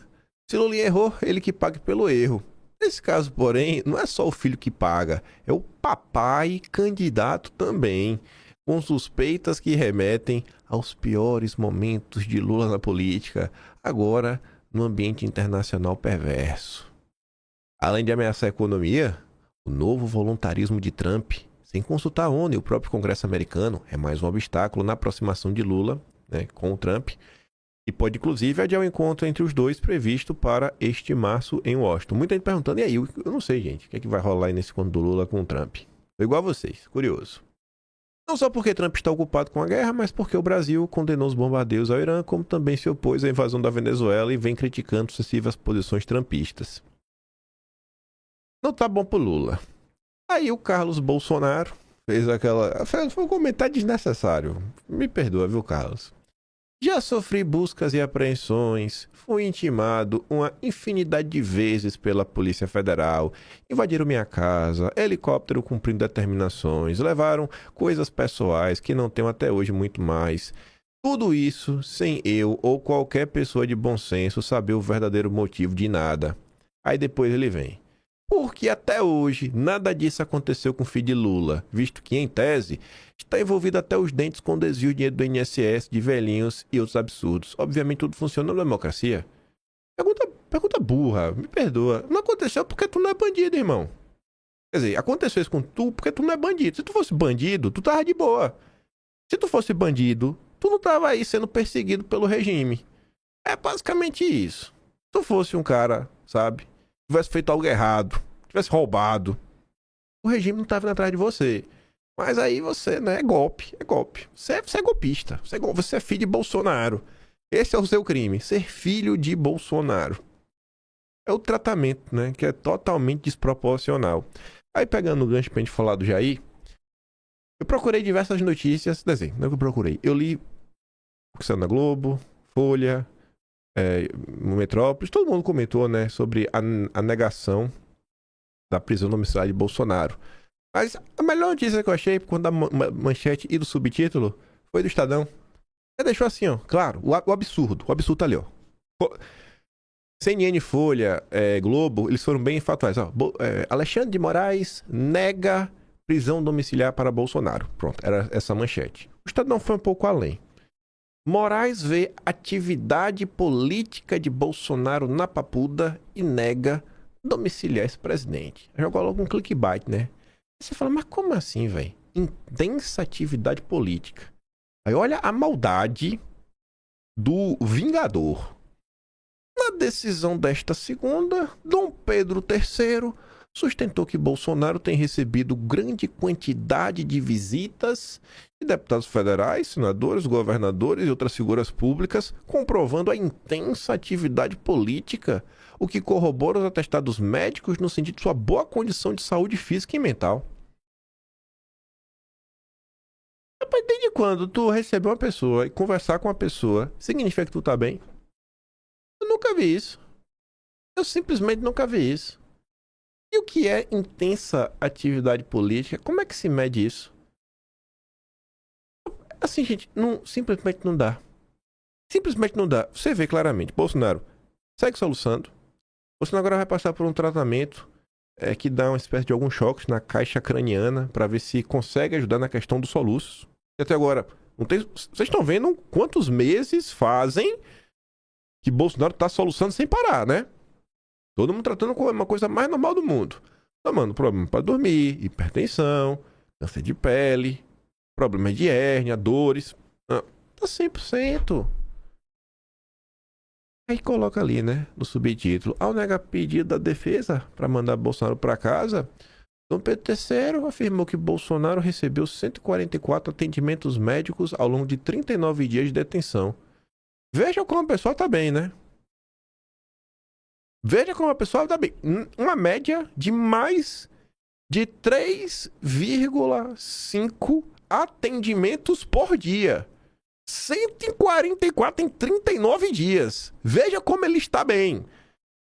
se Lula errou, ele que pague pelo erro. Nesse caso, porém, não é só o filho que paga, é o papai candidato também, com suspeitas que remetem aos piores momentos de Lula na política, agora no ambiente internacional perverso. Além de ameaçar a economia, o novo voluntarismo de Trump, sem consultar a ONU e o próprio Congresso americano, é mais um obstáculo na aproximação de Lula, né, com o Trump, e pode inclusive adiar o encontro entre os dois previsto para este março em Washington. Muita gente perguntando, e aí? Eu não sei, gente, o que é que vai rolar aí nesse encontro do Lula com o Trump? Tô igual a vocês, curioso. Não só porque Trump está ocupado com a guerra, mas porque o Brasil condenou os bombardeios ao Irã, como também se opôs à invasão da Venezuela e vem criticando sucessivas posições trumpistas. Não tá bom pro Lula. Aí o Carlos Bolsonaro foi um comentário desnecessário. Me perdoa, viu, Carlos? Já sofri buscas e apreensões, fui intimado uma infinidade de vezes pela Polícia Federal, invadiram minha casa, helicóptero cumprindo determinações, levaram coisas pessoais que não tenho até hoje muito mais. Tudo isso sem eu ou qualquer pessoa de bom senso saber o verdadeiro motivo de nada. Aí depois ele vem. Porque até hoje nada disso aconteceu com o filho de Lula, visto que, em tese, está envolvido até os dentes com desvio de dinheiro do INSS, de velhinhos e outros absurdos. Obviamente tudo funciona na democracia. Pergunta burra, me perdoa. Não aconteceu porque tu não é bandido, irmão. Quer dizer, aconteceu isso com tu porque tu não é bandido. Se tu fosse bandido, tu tava de boa. Se tu fosse bandido, tu não tava aí sendo perseguido pelo regime. É basicamente isso. Se tu fosse um cara, sabe, tivesse feito algo errado, tivesse roubado, o regime não estava atrás de você. Mas aí você, né, é golpe. Você é golpista, você é filho de Bolsonaro. Esse é o seu crime, ser filho de Bolsonaro. É o tratamento, né, que é totalmente desproporcional. Aí pegando o gancho pra gente falar do Jair, eu procurei diversas notícias, não que eu procurei, eu li o que saiu na Globo, Folha, Metrópolis, todo mundo comentou, né, sobre a negação da prisão domiciliar de Bolsonaro. Mas a melhor notícia que eu achei, quando a manchete e do subtítulo, foi do Estadão. Ele deixou assim, ó, claro, o absurdo tá ali, ó. CNN, Folha, Globo, eles foram bem factuais, ó. Alexandre de Moraes nega prisão domiciliar para Bolsonaro. Pronto, era essa manchete. O Estadão foi um pouco além. Moraes vê atividade política de Bolsonaro na Papuda e nega domiciliar esse presidente. Jogou logo um clickbait, né? Aí você fala, mas como assim, velho? Intensa atividade política. Aí olha a maldade do Vingador. Na decisão desta segunda, Dom Pedro III sustentou que Bolsonaro tem recebido grande quantidade de visitas de deputados federais, senadores, governadores e outras figuras públicas, comprovando a intensa atividade política, o que corrobora os atestados médicos no sentido de sua boa condição de saúde física e mental. Rapaz, desde quando tu receber uma pessoa e conversar com uma pessoa, significa que tu tá bem? Eu nunca vi isso. Eu simplesmente nunca vi isso. E o que é intensa atividade política? Como é que se mede isso? Assim, gente, simplesmente não dá. Simplesmente não dá. Você vê claramente, Bolsonaro segue soluçando. Bolsonaro agora vai passar por um tratamento que dá uma espécie de alguns choques na caixa craniana para ver se consegue ajudar na questão dos soluços. E até agora, vocês estão vendo quantos meses fazem que Bolsonaro está soluçando sem parar, né? Todo mundo tratando como uma coisa mais normal do mundo. Tomando problema para dormir, hipertensão, câncer de pele, problemas de hérnia, dores. Tá 100%. Aí coloca ali, né, no subtítulo. Ao negar pedido da defesa para mandar Bolsonaro para casa, Dom Pedro III afirmou que Bolsonaro recebeu 144 atendimentos médicos ao longo de 39 dias de detenção. Veja como a pessoa tá bem, né? Veja como a pessoa tá bem. Uma média de mais de 3,5 atendimentos por dia. 144 em 39 dias. Veja como ele está bem.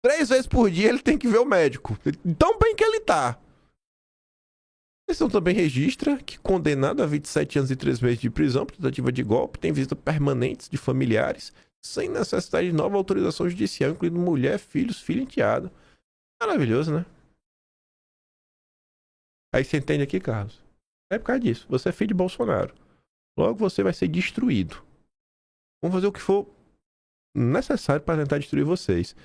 3 vezes por dia ele tem que ver o médico. Tão bem que ele tá. A questão também registra que, condenado a 27 anos e 3 meses de prisão por tentativa de golpe, tem visita permanentes de familiares, sem necessidade de nova autorização judicial, incluindo mulher, filhos, filho e enteado. Maravilhoso, né? Aí você entende aqui, Carlos? É por causa disso. Você é filho de Bolsonaro. Logo você vai ser destruído. Vamos fazer o que for necessário para tentar destruir vocês.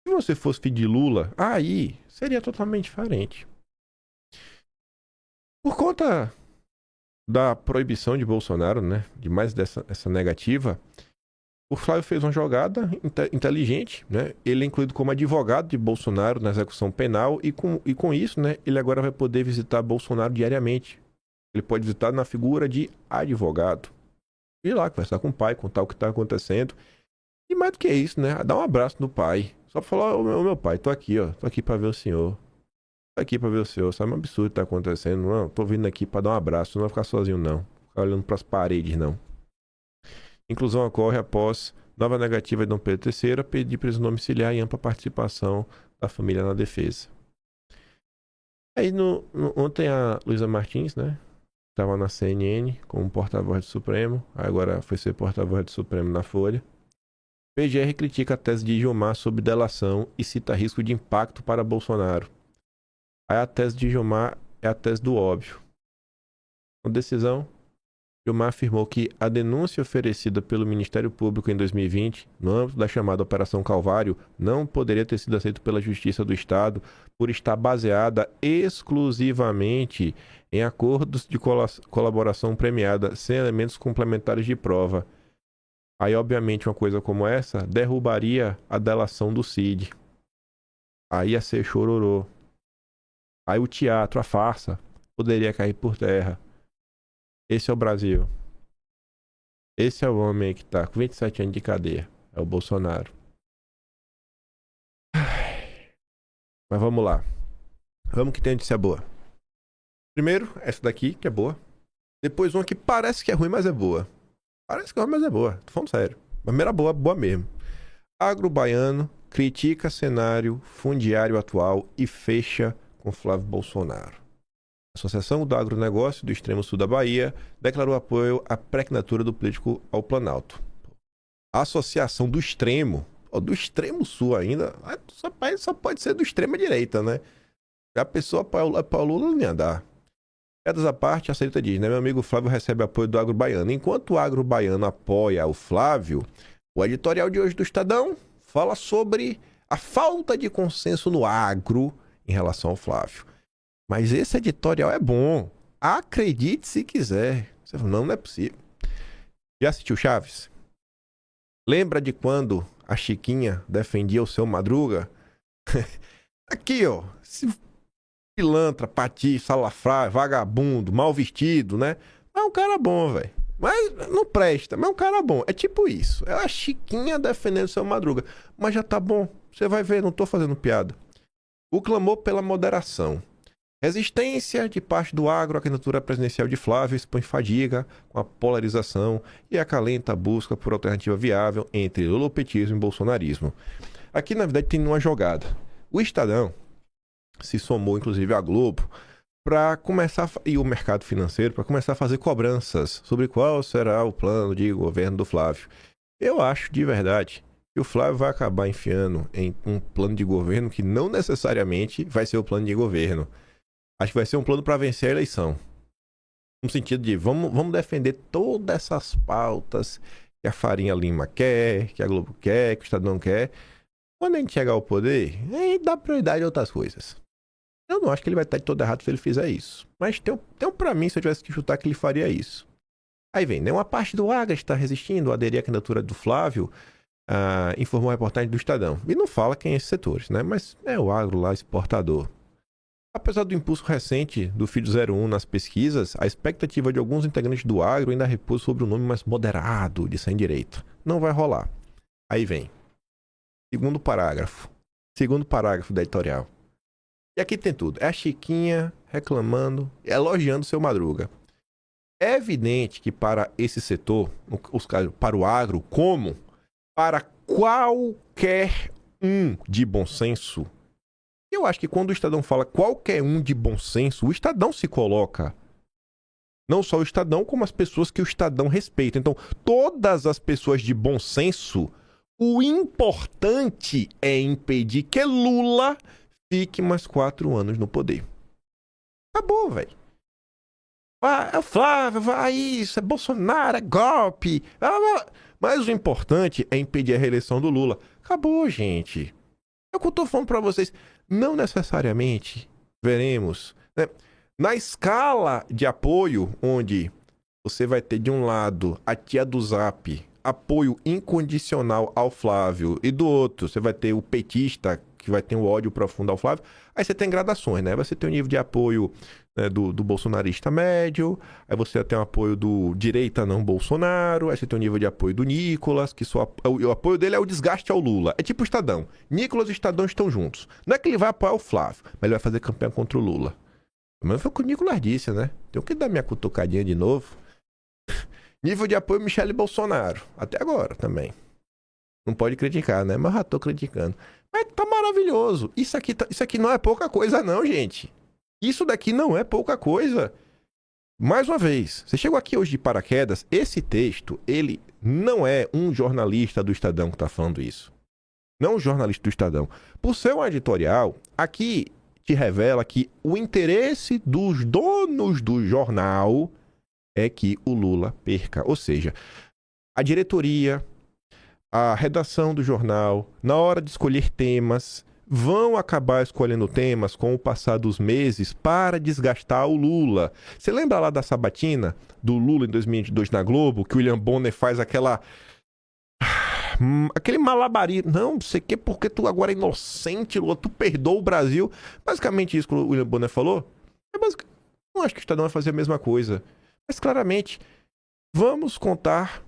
Se você fosse filho de Lula, aí seria totalmente diferente. Por conta da proibição de Bolsonaro, né, de mais essa negativa, o Flávio fez uma jogada inteligente, né? Ele é incluído como advogado de Bolsonaro na execução penal e com isso, né, ele agora vai poder visitar Bolsonaro diariamente. Ele pode visitar na figura de advogado. Ir lá, conversar com o pai, contar o que está acontecendo. E mais do que isso, né, dar um abraço no pai. Só pra falar, ô meu pai, tô aqui, ó, tô aqui para ver o senhor. Tô aqui para ver o senhor, sabe um absurdo que tá acontecendo? Não, tô vindo aqui para dar um abraço, não vai ficar sozinho não. Ficar olhando pras paredes, não. Inclusão ocorre após nova negativa de Dom Pedro III pedir prisão domiciliar e ampla participação da família na defesa. Aí ontem a Luísa Martins, né, estava na CNN como porta-voz do Supremo, agora foi ser porta-voz do Supremo na Folha. PGR critica a tese de Gilmar sobre delação e cita risco de impacto para Bolsonaro. Aí a tese de Gilmar é a tese do óbvio. Na decisão, Gilmar afirmou que a denúncia oferecida pelo Ministério Público em 2020, no âmbito da chamada Operação Calvário, não poderia ter sido aceita pela Justiça do Estado por estar baseada exclusivamente em acordos de colaboração premiada, sem elementos complementares de prova. Aí, obviamente, uma coisa como essa derrubaria a delação do Cid. Aí ia ser chororô. Aí o teatro, a farsa, poderia cair por terra. Esse é o Brasil. Esse é o homem que tá com 27 anos de cadeia. É o Bolsonaro. Mas vamos lá. Vamos que tem notícia boa. Primeiro, essa daqui, que é boa. Depois uma que parece que é ruim, mas é boa. Parece que é ruim, mas é boa. Tô falando sério. Mas primeira boa, boa mesmo. Agro baiano critica cenário fundiário atual e fecha com Flávio Bolsonaro. A Associação do Agronegócio do Extremo Sul da Bahia declarou apoio à pré-candidatura do político ao Planalto. A Associação do Extremo Sul ainda, só pode ser do extrema direita, né? A pessoa apoia o Lula não ia dar. Piadas à parte, a Sarita diz, né? Meu amigo Flávio recebe apoio do Agro Baiano. Enquanto o Agro Baiano apoia o Flávio, o editorial de hoje do Estadão fala sobre a falta de consenso no agro em relação ao Flávio. Mas esse editorial é bom. Acredite se quiser. Você fala, não é possível. Já assistiu Chaves? Lembra de quando a Chiquinha defendia o seu Madruga? Aqui, ó. pilantra, pati, salafrário, vagabundo, mal vestido, né? É um cara bom, velho. Mas não presta, mas é um cara bom. É tipo isso. É a Chiquinha defendendo o seu Madruga. Mas já tá bom. Você vai ver, não tô fazendo piada. O clamor pela moderação. Resistência de parte do agro à candidatura presidencial de Flávio expõe fadiga com a polarização e acalenta a busca por alternativa viável entre lulopetismo e bolsonarismo. Aqui, na verdade, tem uma jogada. O Estadão se somou, inclusive, à Globo para começar, e o mercado financeiro, para começar a fazer cobranças sobre qual será o plano de governo do Flávio. Eu acho, de verdade, que o Flávio vai acabar enfiando em um plano de governo que não necessariamente vai ser o plano de governo. Acho que vai ser um plano para vencer a eleição. No sentido de, vamos defender todas essas pautas que a Farinha Lima quer, que a Globo quer, que o Estadão quer. Quando a gente chegar ao poder, aí dá prioridade a outras coisas. Eu não acho que ele vai estar de todo errado se ele fizer isso. Mas tem um pra mim, se eu tivesse que chutar, que ele faria isso. Aí vem, né? Uma parte do agro está resistindo a aderir à candidatura do Flávio, informou a reportagem do Estadão. E não fala quem é esses setores, né? Mas é o agro lá, exportador. Apesar do impulso recente do Filho 01 nas pesquisas, a expectativa de alguns integrantes do agro ainda repousa sobre o nome mais moderado de sem-direita. Não vai rolar. Aí vem. Segundo parágrafo da editorial. E aqui tem tudo. É a Chiquinha reclamando, elogiando seu Madruga. É evidente que para esse setor, para o agro, como para qualquer um de bom senso, eu acho que quando o Estadão fala qualquer um de bom senso, o Estadão se coloca. Não só o Estadão, como as pessoas que o Estadão respeita. Então, todas as pessoas de bom senso, o importante é impedir que Lula fique mais 4 anos no poder. Acabou, velho. É Flávio, vai isso, é Bolsonaro, é golpe. Mas o importante é impedir a reeleição do Lula. Acabou, gente. É o que eu tô falando pra vocês. Não necessariamente veremos, né? Na escala de apoio, onde você vai ter de um lado a tia do Zap, apoio incondicional ao Flávio, e do outro você vai ter o petista, que vai ter um ódio profundo ao Flávio. Aí você tem gradações, né? Você tem um nível de apoio, né, do bolsonarista médio, aí você tem um apoio do direita não Bolsonaro, aí você tem um nível de apoio do Nicolas, que só o apoio dele é o desgaste ao Lula. É tipo o Estadão. Nicolas e Estadão estão juntos. Não é que ele vai apoiar o Flávio, mas ele vai fazer campanha contra o Lula. Mas foi o que o Nicolas disse, né? Tenho que dar minha cutucadinha de novo. Nível de apoio Michele Bolsonaro. Até agora também. Não pode criticar, né? Mas já tô criticando. Mas tá maravilhoso. Isso aqui não é pouca coisa, não, gente. Isso daqui não é pouca coisa. Mais uma vez, você chegou aqui hoje de paraquedas. Esse texto, ele não é um jornalista do Estadão que tá falando isso. Não um jornalista do Estadão. Por ser um editorial, aqui te revela que o interesse dos donos do jornal é que o Lula perca. Ou seja, a diretoria, a redação do jornal, na hora de escolher temas, vão acabar escolhendo temas com o passar dos meses para desgastar o Lula. Você lembra lá da sabatina do Lula em 2022 na Globo, que o William Bonner faz aquele malabarismo? Não sei o que, porque tu agora é inocente, Lula, tu perdoa o Brasil. Basicamente isso que o William Bonner falou. Não acho que o Estadão vai fazer a mesma coisa. Mas claramente, vamos contar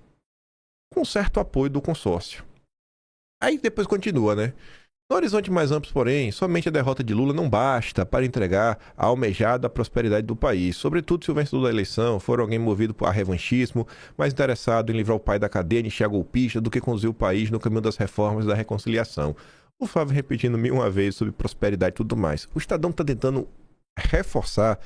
com certo apoio do consórcio. Aí depois continua, né? No horizonte mais amplo, porém, somente a derrota de Lula não basta para entregar a almejada prosperidade do país. Sobretudo se o vencedor da eleição for alguém movido por revanchismo, mais interessado em livrar o pai da cadeia de encher a golpista do que conduzir o país no caminho das reformas e da reconciliação. O Flávio repetindo 1000 vezes sobre prosperidade e tudo mais. O Estadão está tentando reforçar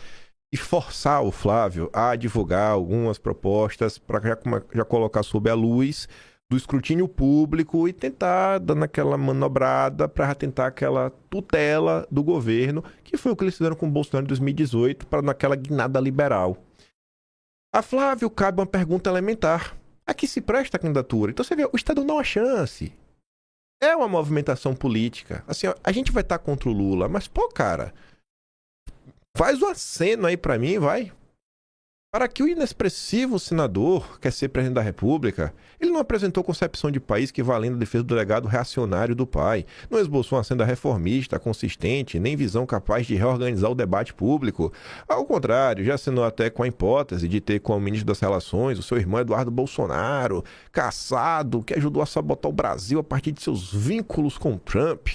e forçar o Flávio a divulgar algumas propostas para já colocar sob a luz do escrutínio público e tentar, dando aquela manobrada para tentar aquela tutela do governo, que foi o que eles fizeram com o Bolsonaro em 2018, para naquela guinada liberal. A Flávio cabe uma pergunta elementar. A que se presta a candidatura? Então você vê, o Estado não há chance. É uma movimentação política. Assim, ó, a gente vai estar contra o Lula, mas, pô, cara, faz um aceno aí pra mim, vai. Para que o inexpressivo senador quer ser presidente da República, ele não apresentou concepção de país que vá além da defesa do legado reacionário do pai, não esboçou uma agenda reformista, consistente, nem visão capaz de reorganizar o debate público. Ao contrário, já assinou até com a hipótese de ter como ministro das Relações o seu irmão Eduardo Bolsonaro, caçado, que ajudou a sabotar o Brasil a partir de seus vínculos com Trump,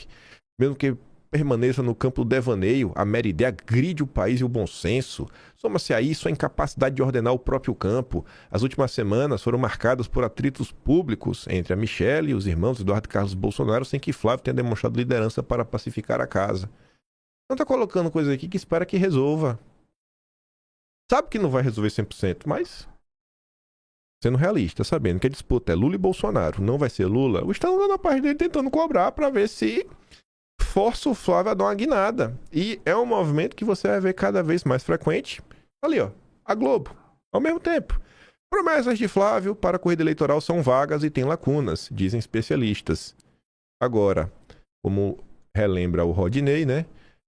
mesmo que permaneça no campo do devaneio, a mera ideia agride o país e o bom senso. Soma-se a isso a incapacidade de ordenar o próprio campo. As últimas semanas foram marcadas por atritos públicos entre a Michelle e os irmãos Eduardo Carlos Bolsonaro, sem que Flávio tenha demonstrado liderança para pacificar a casa. Então tá colocando coisa aqui que espera que resolva. Sabe que não vai resolver 100%, mas sendo realista, sabendo que a disputa é Lula e Bolsonaro, não vai ser Lula, o Estado dando a parte dele tentando cobrar para ver se força o Flávio a dar uma guinada. E é um movimento que você vai ver cada vez mais frequente. Ali, ó, a Globo. Ao mesmo tempo, promessas de Flávio para a corrida eleitoral são vagas e têm lacunas, dizem especialistas. Agora, como relembra o Rodinei, né?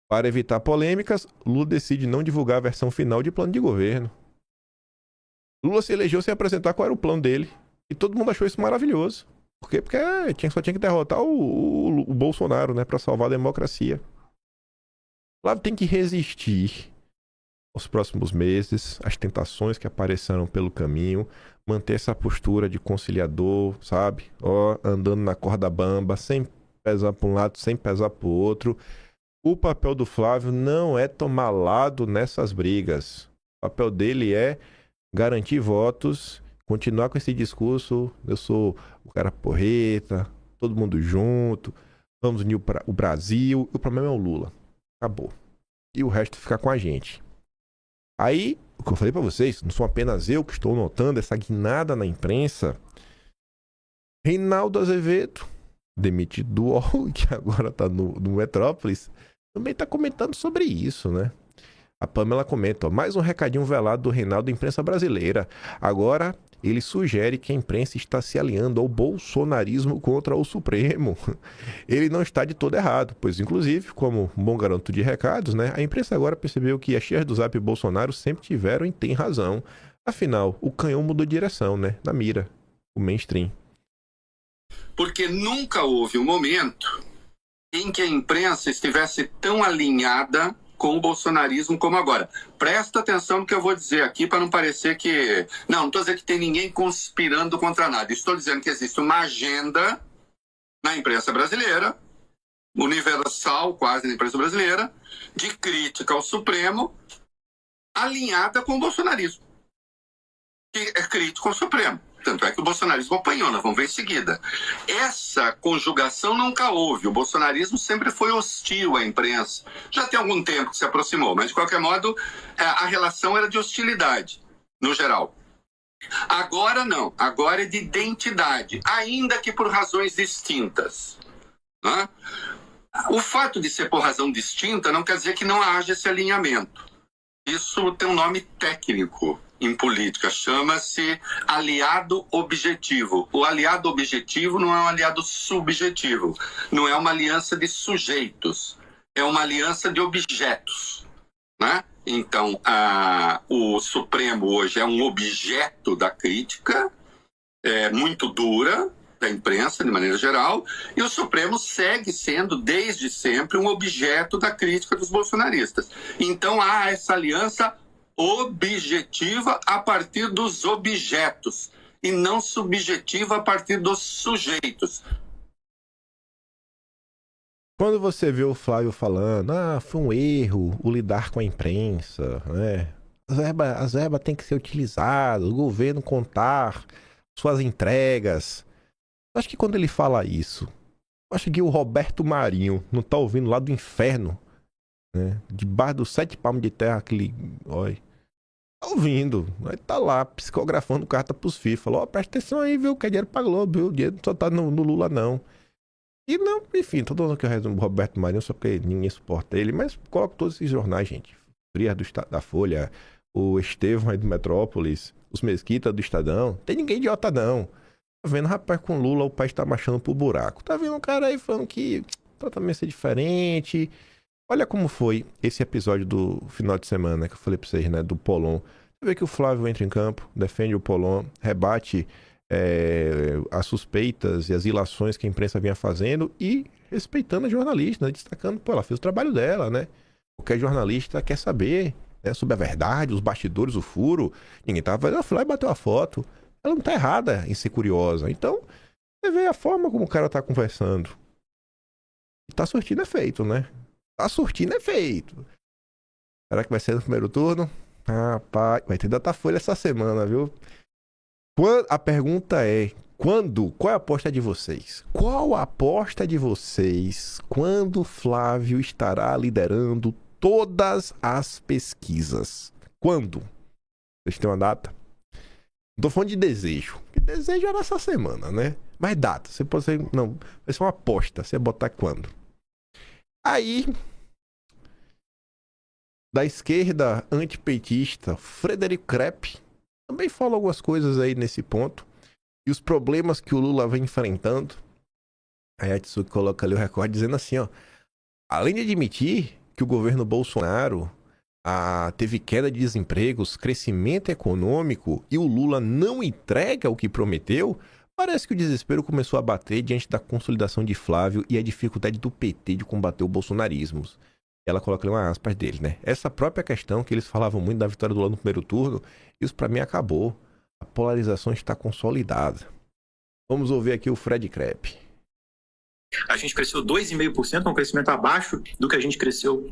Para evitar polêmicas, Lula decide não divulgar a versão final de plano de governo. Lula se elegeu sem apresentar qual era o plano dele. E todo mundo achou isso maravilhoso. Por quê? Porque só tinha que derrotar o Bolsonaro, né? Para salvar a democracia. O Flávio tem que resistir aos próximos meses, às tentações que aparecerão pelo caminho, manter essa postura de conciliador, sabe? Ó, andando na corda bamba, sem pesar para um lado, sem pesar para o outro. O papel do Flávio não é tomar lado nessas brigas. O papel dele é garantir votos, continuar com esse discurso, eu sou o cara porreta, todo mundo junto, vamos unir o Brasil. O problema é o Lula. Acabou. E o resto fica com a gente. Aí, o que eu falei pra vocês, não sou apenas eu que estou notando essa guinada na imprensa. Reinaldo Azevedo, demitido do UOL, que agora tá no Metrópolis, também tá comentando sobre isso, né? A Pamela comenta, ó, mais um recadinho velado do Reinaldo da imprensa brasileira. Agora, ele sugere que a imprensa está se alinhando ao bolsonarismo contra o Supremo. Ele não está de todo errado, pois, inclusive, como um bom garoto de recados, né, a imprensa agora percebeu que as cheias do Zap e Bolsonaro sempre tiveram e têm razão. Afinal, o canhão mudou de direção, né, na mira, o mainstream. Porque nunca houve um momento em que a imprensa estivesse tão alinhada com o bolsonarismo como agora. Presta atenção no que eu vou dizer aqui para não parecer que... Não estou dizendo que tem ninguém conspirando contra nada. Estou dizendo que existe uma agenda na imprensa brasileira, universal quase na imprensa brasileira, de crítica ao Supremo, alinhada com o bolsonarismo. Que é crítico ao Supremo. Tanto é que o bolsonarismo apanhou, nós vamos ver em seguida. Essa conjugação nunca houve. O bolsonarismo sempre foi hostil à imprensa. Já tem algum tempo que se aproximou, mas de qualquer modo a relação era de hostilidade, no geral. Agora não, agora é de identidade, ainda que por razões distintas. Né? O fato de ser por razão distinta não quer dizer que não haja esse alinhamento. Isso tem um nome técnico em política, chama-se aliado objetivo. O aliado objetivo não é um aliado subjetivo, não é uma aliança de sujeitos, é uma aliança de objetos, né? Então, o Supremo hoje é um objeto da crítica, muito dura, da imprensa, de maneira geral, e o Supremo segue sendo, desde sempre, um objeto da crítica dos bolsonaristas. Então, há essa aliança objetiva a partir dos objetos e não subjetiva a partir dos sujeitos. Quando você vê o Flávio falando, foi um erro o lidar com a imprensa, né? As verbas têm que ser utilizadas, o governo contar suas entregas. Eu acho que quando ele fala isso, eu acho que o Roberto Marinho não tá ouvindo lá do inferno, né? Debaixo dos 7 palmos de terra, aquele... Olha, tá ouvindo, aí tá lá, psicografando carta pros filhos. Falou, presta atenção aí, viu, que é dinheiro pra Globo, viu? O dinheiro só tá no Lula, não. E não, enfim, tô dando que eu resumo o Roberto Marinho só porque ninguém suporta ele, mas coloco todos esses jornais, gente. Frias da Folha, o Estevão aí do Metrópolis, os Mesquita do Estadão. Tem ninguém idiota, não. Tá vendo, rapaz, com Lula o país tá marchando pro buraco. Tá vendo um cara aí falando que tratamento ser diferente. Olha como foi esse episódio do final de semana que eu falei pra vocês, né? Do Polon. Você vê que o Flávio entra em campo, defende o Polon, rebate as suspeitas e as ilações que a imprensa vinha fazendo e respeitando a jornalista, né? Destacando, pô, ela fez o trabalho dela, né? Qualquer jornalista quer saber, né, sobre a verdade, os bastidores, o furo. Ninguém tava fazendo, ela foi lá e bateu a foto. Ela não tá errada em ser curiosa. Então, você vê a forma como o cara tá conversando. E tá surtindo efeito, né? Tá surtindo efeito. Será que vai ser no primeiro turno? Rapaz, vai ter Datafolha essa semana, viu? A pergunta é, quando? Qual é a aposta de vocês? Qual a aposta de vocês quando Flávio estará liderando todas as pesquisas? Quando? Vocês têm uma data? Não tô falando de desejo. Porque desejo era essa semana, né? Mas data. Você pode ser. Não, vai ser uma aposta. Você botar quando? Aí, da esquerda antipetista, Frederico Krepp também fala algumas coisas aí nesse ponto. E os problemas que o Lula vem enfrentando. Aí a Tsuki coloca ali o recorde dizendo assim, ó. Além de admitir que o governo Bolsonaro teve queda de desempregos, crescimento econômico e o Lula não entrega o que prometeu, parece que o desespero começou a bater diante da consolidação de Flávio e a dificuldade do PT de combater o bolsonarismo. Ela coloca ali uma aspas dele, né? Essa própria questão que eles falavam muito da vitória do Lula no primeiro turno, isso pra mim acabou. A polarização está consolidada. Vamos ouvir aqui o Fred Krepp. A gente cresceu 2,5%, um crescimento abaixo do que a gente cresceu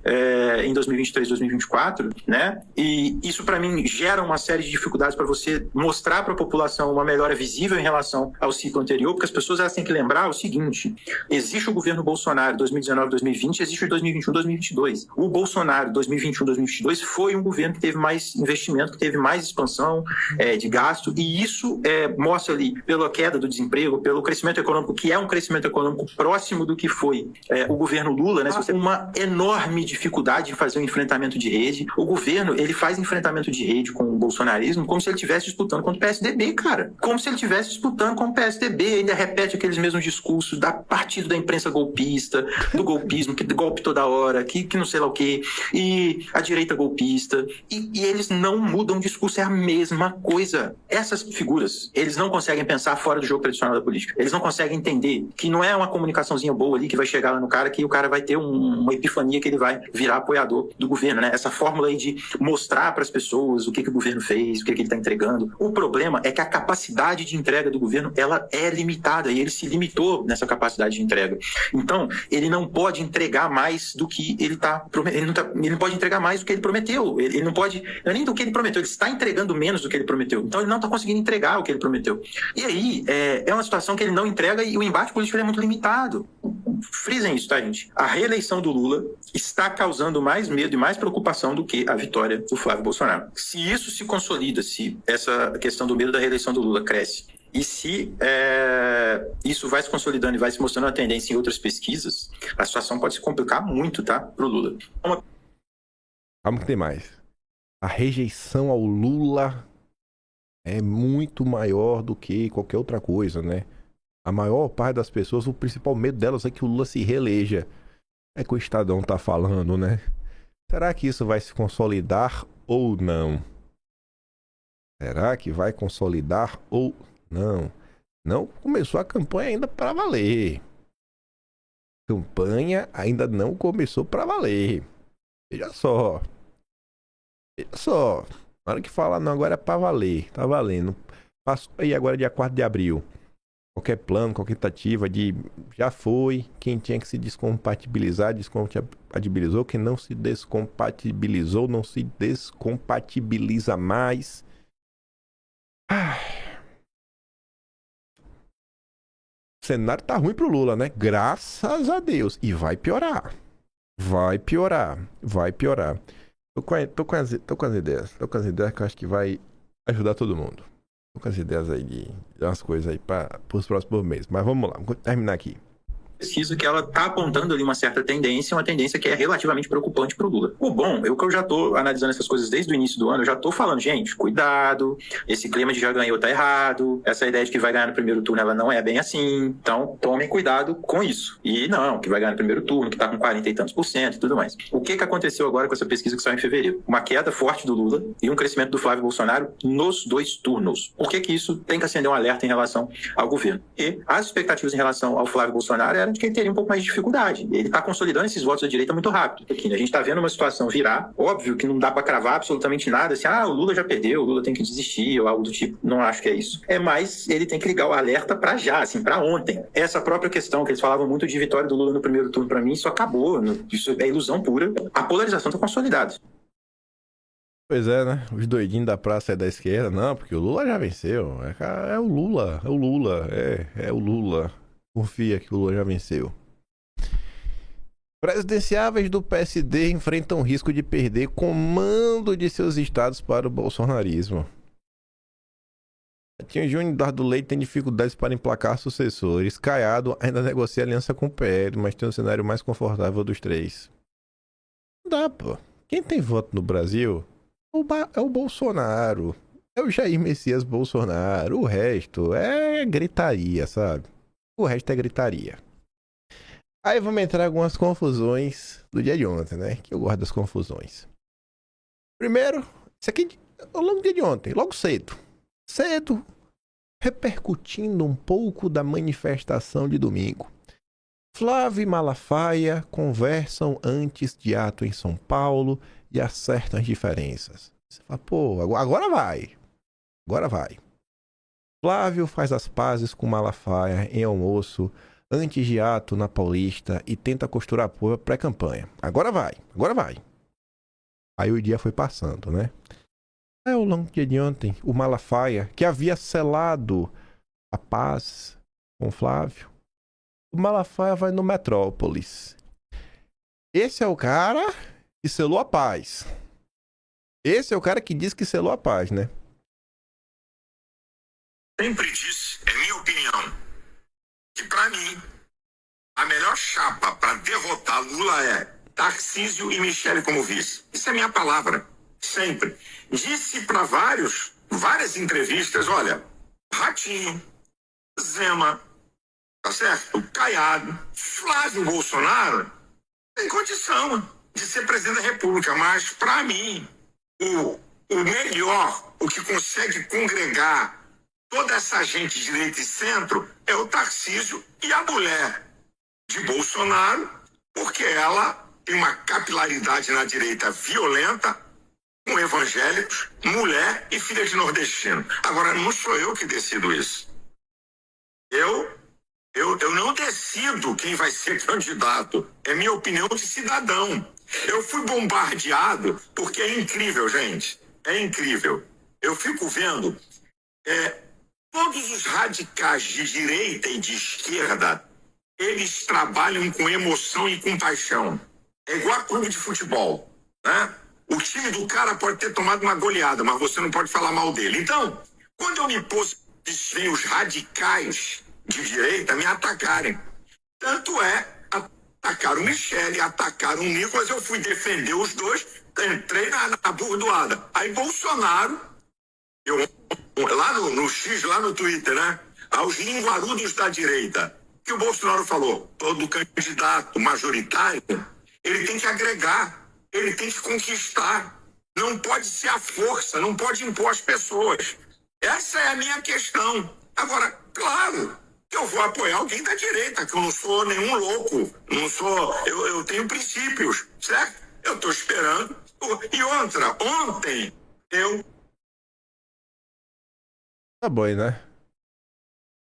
em 2023, 2024, né? E isso, para mim, gera uma série de dificuldades para você mostrar para a população uma melhora visível em relação ao ciclo anterior, porque as pessoas elas têm que lembrar o seguinte: existe o governo Bolsonaro 2019, 2020, existe o 2021, 2022. O Bolsonaro 2021, 2022 foi um governo que teve mais investimento, que teve mais expansão de gasto, e isso mostra ali pela queda do desemprego, pelo crescimento econômico, que é um crescimento econômico próximo do que foi o governo Lula, né? Uma enorme dificuldade em fazer um enfrentamento de rede. O governo, ele faz enfrentamento de rede com o bolsonarismo como se ele estivesse disputando contra o PSDB, cara. Como se ele estivesse disputando com o PSDB. Ainda repete aqueles mesmos discursos da partido da imprensa golpista, do golpismo, que golpe toda hora, que não sei lá o quê, e a direita golpista. E eles não mudam o discurso, é a mesma coisa. Essas figuras, eles não conseguem pensar fora do jogo tradicional da política. Eles não conseguem entender que não é uma comunicaçãozinha boa ali que vai chegar lá no cara, que o cara vai ter uma epifania, que ele vai virar apoiador do governo, né? Essa fórmula aí de mostrar para as pessoas o que o governo fez, o que ele está entregando. O problema é que a capacidade de entrega do governo, ela é limitada, e ele se limitou nessa capacidade de entrega. Então, ele não pode entregar mais do que ele está prometendo. Ele não pode entregar mais do que ele prometeu. Ele não pode, não é nem do que ele prometeu, ele está entregando menos do que ele prometeu. Então, ele não está conseguindo entregar o que ele prometeu. E aí, é uma situação que ele não entrega, e o embate político é muito limitado. Frisem isso, tá, gente? A reeleição do Lula está causando mais medo e mais preocupação do que a vitória do Flávio Bolsonaro. Se isso se consolida, se essa questão do medo da reeleição do Lula cresce, e se isso vai se consolidando e vai se mostrando uma tendência em outras pesquisas, a situação pode se complicar muito, tá, pro Lula. Calma que tem mais. A rejeição ao Lula é muito maior do que qualquer outra coisa, né? A maior parte das pessoas, o principal medo delas é que o Lula se reeleja. É que o Estadão tá falando, né? Será que isso vai se consolidar ou não? Será que vai consolidar ou não? Não começou a campanha ainda para valer. A campanha ainda não começou para valer. Veja só. Veja só. Na hora que falar não, agora é para valer. Tá valendo. Passou aí agora dia 4 de abril. Qualquer plano, qualquer tentativa de... Já foi. Quem tinha que se descompatibilizar, descompatibilizou. Quem não se descompatibilizou, não se descompatibiliza mais. O cenário tá ruim pro Lula, né? Graças a Deus. E vai piorar. Vai piorar. Vai piorar. Tô com as ideias. Tô com as ideias que eu acho que vai ajudar todo mundo. Tô com as ideias aí de umas coisas aí para os próximos meses. Mas vamos lá, vou terminar aqui. pesquisa que ela está apontando ali uma certa tendência, uma tendência que é relativamente preocupante para o Lula. O bom, eu que eu já estou analisando essas coisas desde o início do ano, eu já estou falando, gente, cuidado, esse clima de já ganhou tá errado, essa ideia de que vai ganhar no primeiro turno, ela não é bem assim, então tomem cuidado com isso. E não, que vai ganhar no primeiro turno, que está com 40 e tantos % e tudo mais. O que aconteceu agora com essa pesquisa que saiu em fevereiro? Uma queda forte do Lula e um crescimento do Flávio Bolsonaro nos 2 turnos. Por que isso tem que acender um alerta em relação ao governo? E as expectativas em relação ao Flávio Bolsonaro eram de que ele teria um pouco mais de dificuldade. Ele está consolidando esses votos da direita muito rápido. Aqui, né? A gente está vendo uma situação virar. Óbvio que não dá para cravar absolutamente nada, assim, o Lula já perdeu, o Lula tem que desistir, ou algo do tipo. Não acho que é isso. É mais, ele tem que ligar o alerta para já, assim, para ontem. Essa própria questão que eles falavam muito de vitória do Lula no primeiro turno, para mim, isso acabou. Isso é ilusão pura. A polarização está consolidada. Pois é, né? Os doidinhos da praça é da esquerda. Não, porque o Lula já venceu. É o Lula. É o Lula. Confia que o Lula já venceu. Presidenciáveis do PSD enfrentam risco de perder comando de seus estados para o bolsonarismo. Ratinho Júnior e Eduardo Leite têm dificuldades para emplacar sucessores. Caiado ainda negocia aliança com o PL, mas tem um cenário mais confortável dos 3. Não dá, pô. Quem tem voto no Brasil é o Bolsonaro. É o Jair Messias Bolsonaro. O resto é gritaria, sabe? O resto é gritaria. Aí vamos entrar em algumas confusões do dia de ontem, né? Que eu gosto das confusões. Primeiro, isso aqui ao longo do dia de ontem, logo cedo, repercutindo um pouco da manifestação de domingo. Flávio e Malafaia conversam antes de ato em São Paulo e acertam as diferenças. Você fala, pô, agora vai. Flávio faz as pazes com Malafaia em almoço antes de ato na Paulista e tenta costurar apoio pré-campanha. Agora vai. Aí o dia foi passando, né? Aí ao longo do dia de ontem, o Malafaia, que havia selado a paz com Flávio, o Malafaia vai no Metrópolis. Esse é o cara que selou a paz. Esse é o cara que diz que selou a paz, né? Sempre disse, é minha opinião, que para mim a melhor chapa para derrotar Lula é Tarcísio e Michele como vice. Isso é minha palavra, sempre. Disse para várias entrevistas, olha, Ratinho, Zema, tá certo? Caiado, Flávio Bolsonaro tem condição de ser presidente da República, mas para mim o melhor, o que consegue congregar toda essa gente de direita e centro é o Tarcísio e a mulher de Bolsonaro, porque ela tem uma capilaridade na direita violenta, com evangélicos, mulher e filha de nordestino. Agora, não sou eu que decido isso. Eu não decido quem vai ser candidato. É minha opinião de cidadão. Eu fui bombardeado porque é incrível, gente. É incrível. Eu fico vendo todos os radicais de direita e de esquerda, eles trabalham com emoção e com paixão. É igual a clube de futebol, né? O time do cara pode ter tomado uma goleada, mas você não pode falar mal dele. Então, quando eu me posicionei os radicais de direita me atacarem. Tanto atacaram o Michele, atacaram o Nicolas, eu fui defender os dois, entrei na burdoada. Aí Bolsonaro, lá no X, lá no Twitter, né? Aos linguarudos da direita, que o Bolsonaro falou, todo candidato majoritário, ele tem que agregar, ele tem que conquistar. Não pode ser a força, não pode impor as pessoas. Essa é a minha questão. Agora, claro, que eu vou apoiar alguém da direita, que eu não sou nenhum louco, eu tenho princípios, certo? Eu estou esperando. E outra, ontem eu... Tá bom, né?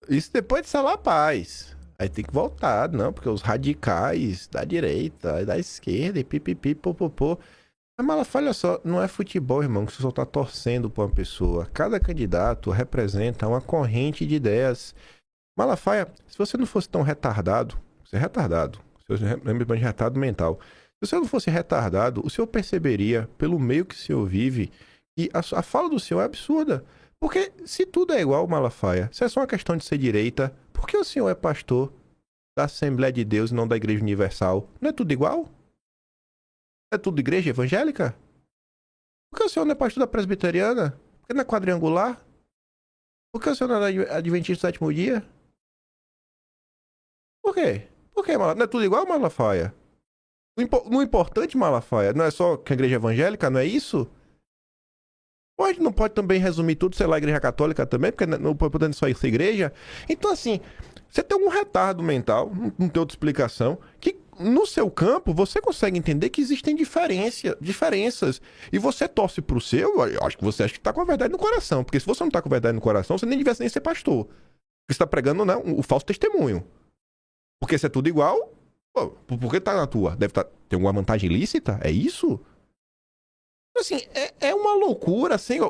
Isso depois de selar a paz. Aí tem que voltar, não, porque os radicais da direita, da esquerda e pipipi, popopô. Mas Malafaia, olha só, não é futebol, irmão, que você só tá torcendo pra uma pessoa. Cada candidato representa uma corrente de ideias. Malafaia, se você não fosse tão retardado, você é retardado, você lembra de retardado mental. Se você não fosse retardado, o senhor perceberia, pelo meio que o senhor vive, que a fala do senhor é absurda. Porque se tudo é igual, Malafaia, se é só uma questão de ser direita, por que o senhor é pastor? da Assembleia de Deus e não da Igreja Universal. Não é tudo igual? É tudo igreja evangélica? Por que o senhor não é pastor da presbiteriana? Por que não é quadrangular? Por que o senhor não é adventista do sétimo dia? Por quê? Por quê, Malafaia? Não é tudo igual, Malafaia? No importante, Malafaia, não é só que a igreja evangélica, não é isso? Não pode também resumir tudo, sei lá, a igreja católica também, porque não pode poder só essa igreja. Então, assim, você tem um retardo mental, não tem outra explicação, que no seu campo você consegue entender que existem diferenças. E você torce pro seu, eu acho que você acha que tá com a verdade no coração. Porque se você não tá com a verdade no coração, você nem devia nem ser pastor. Porque você tá pregando, né, o falso testemunho. Porque se é tudo igual, pô, por que tá na tua? Deve ter alguma vantagem ilícita? É isso? Assim, é uma loucura, assim,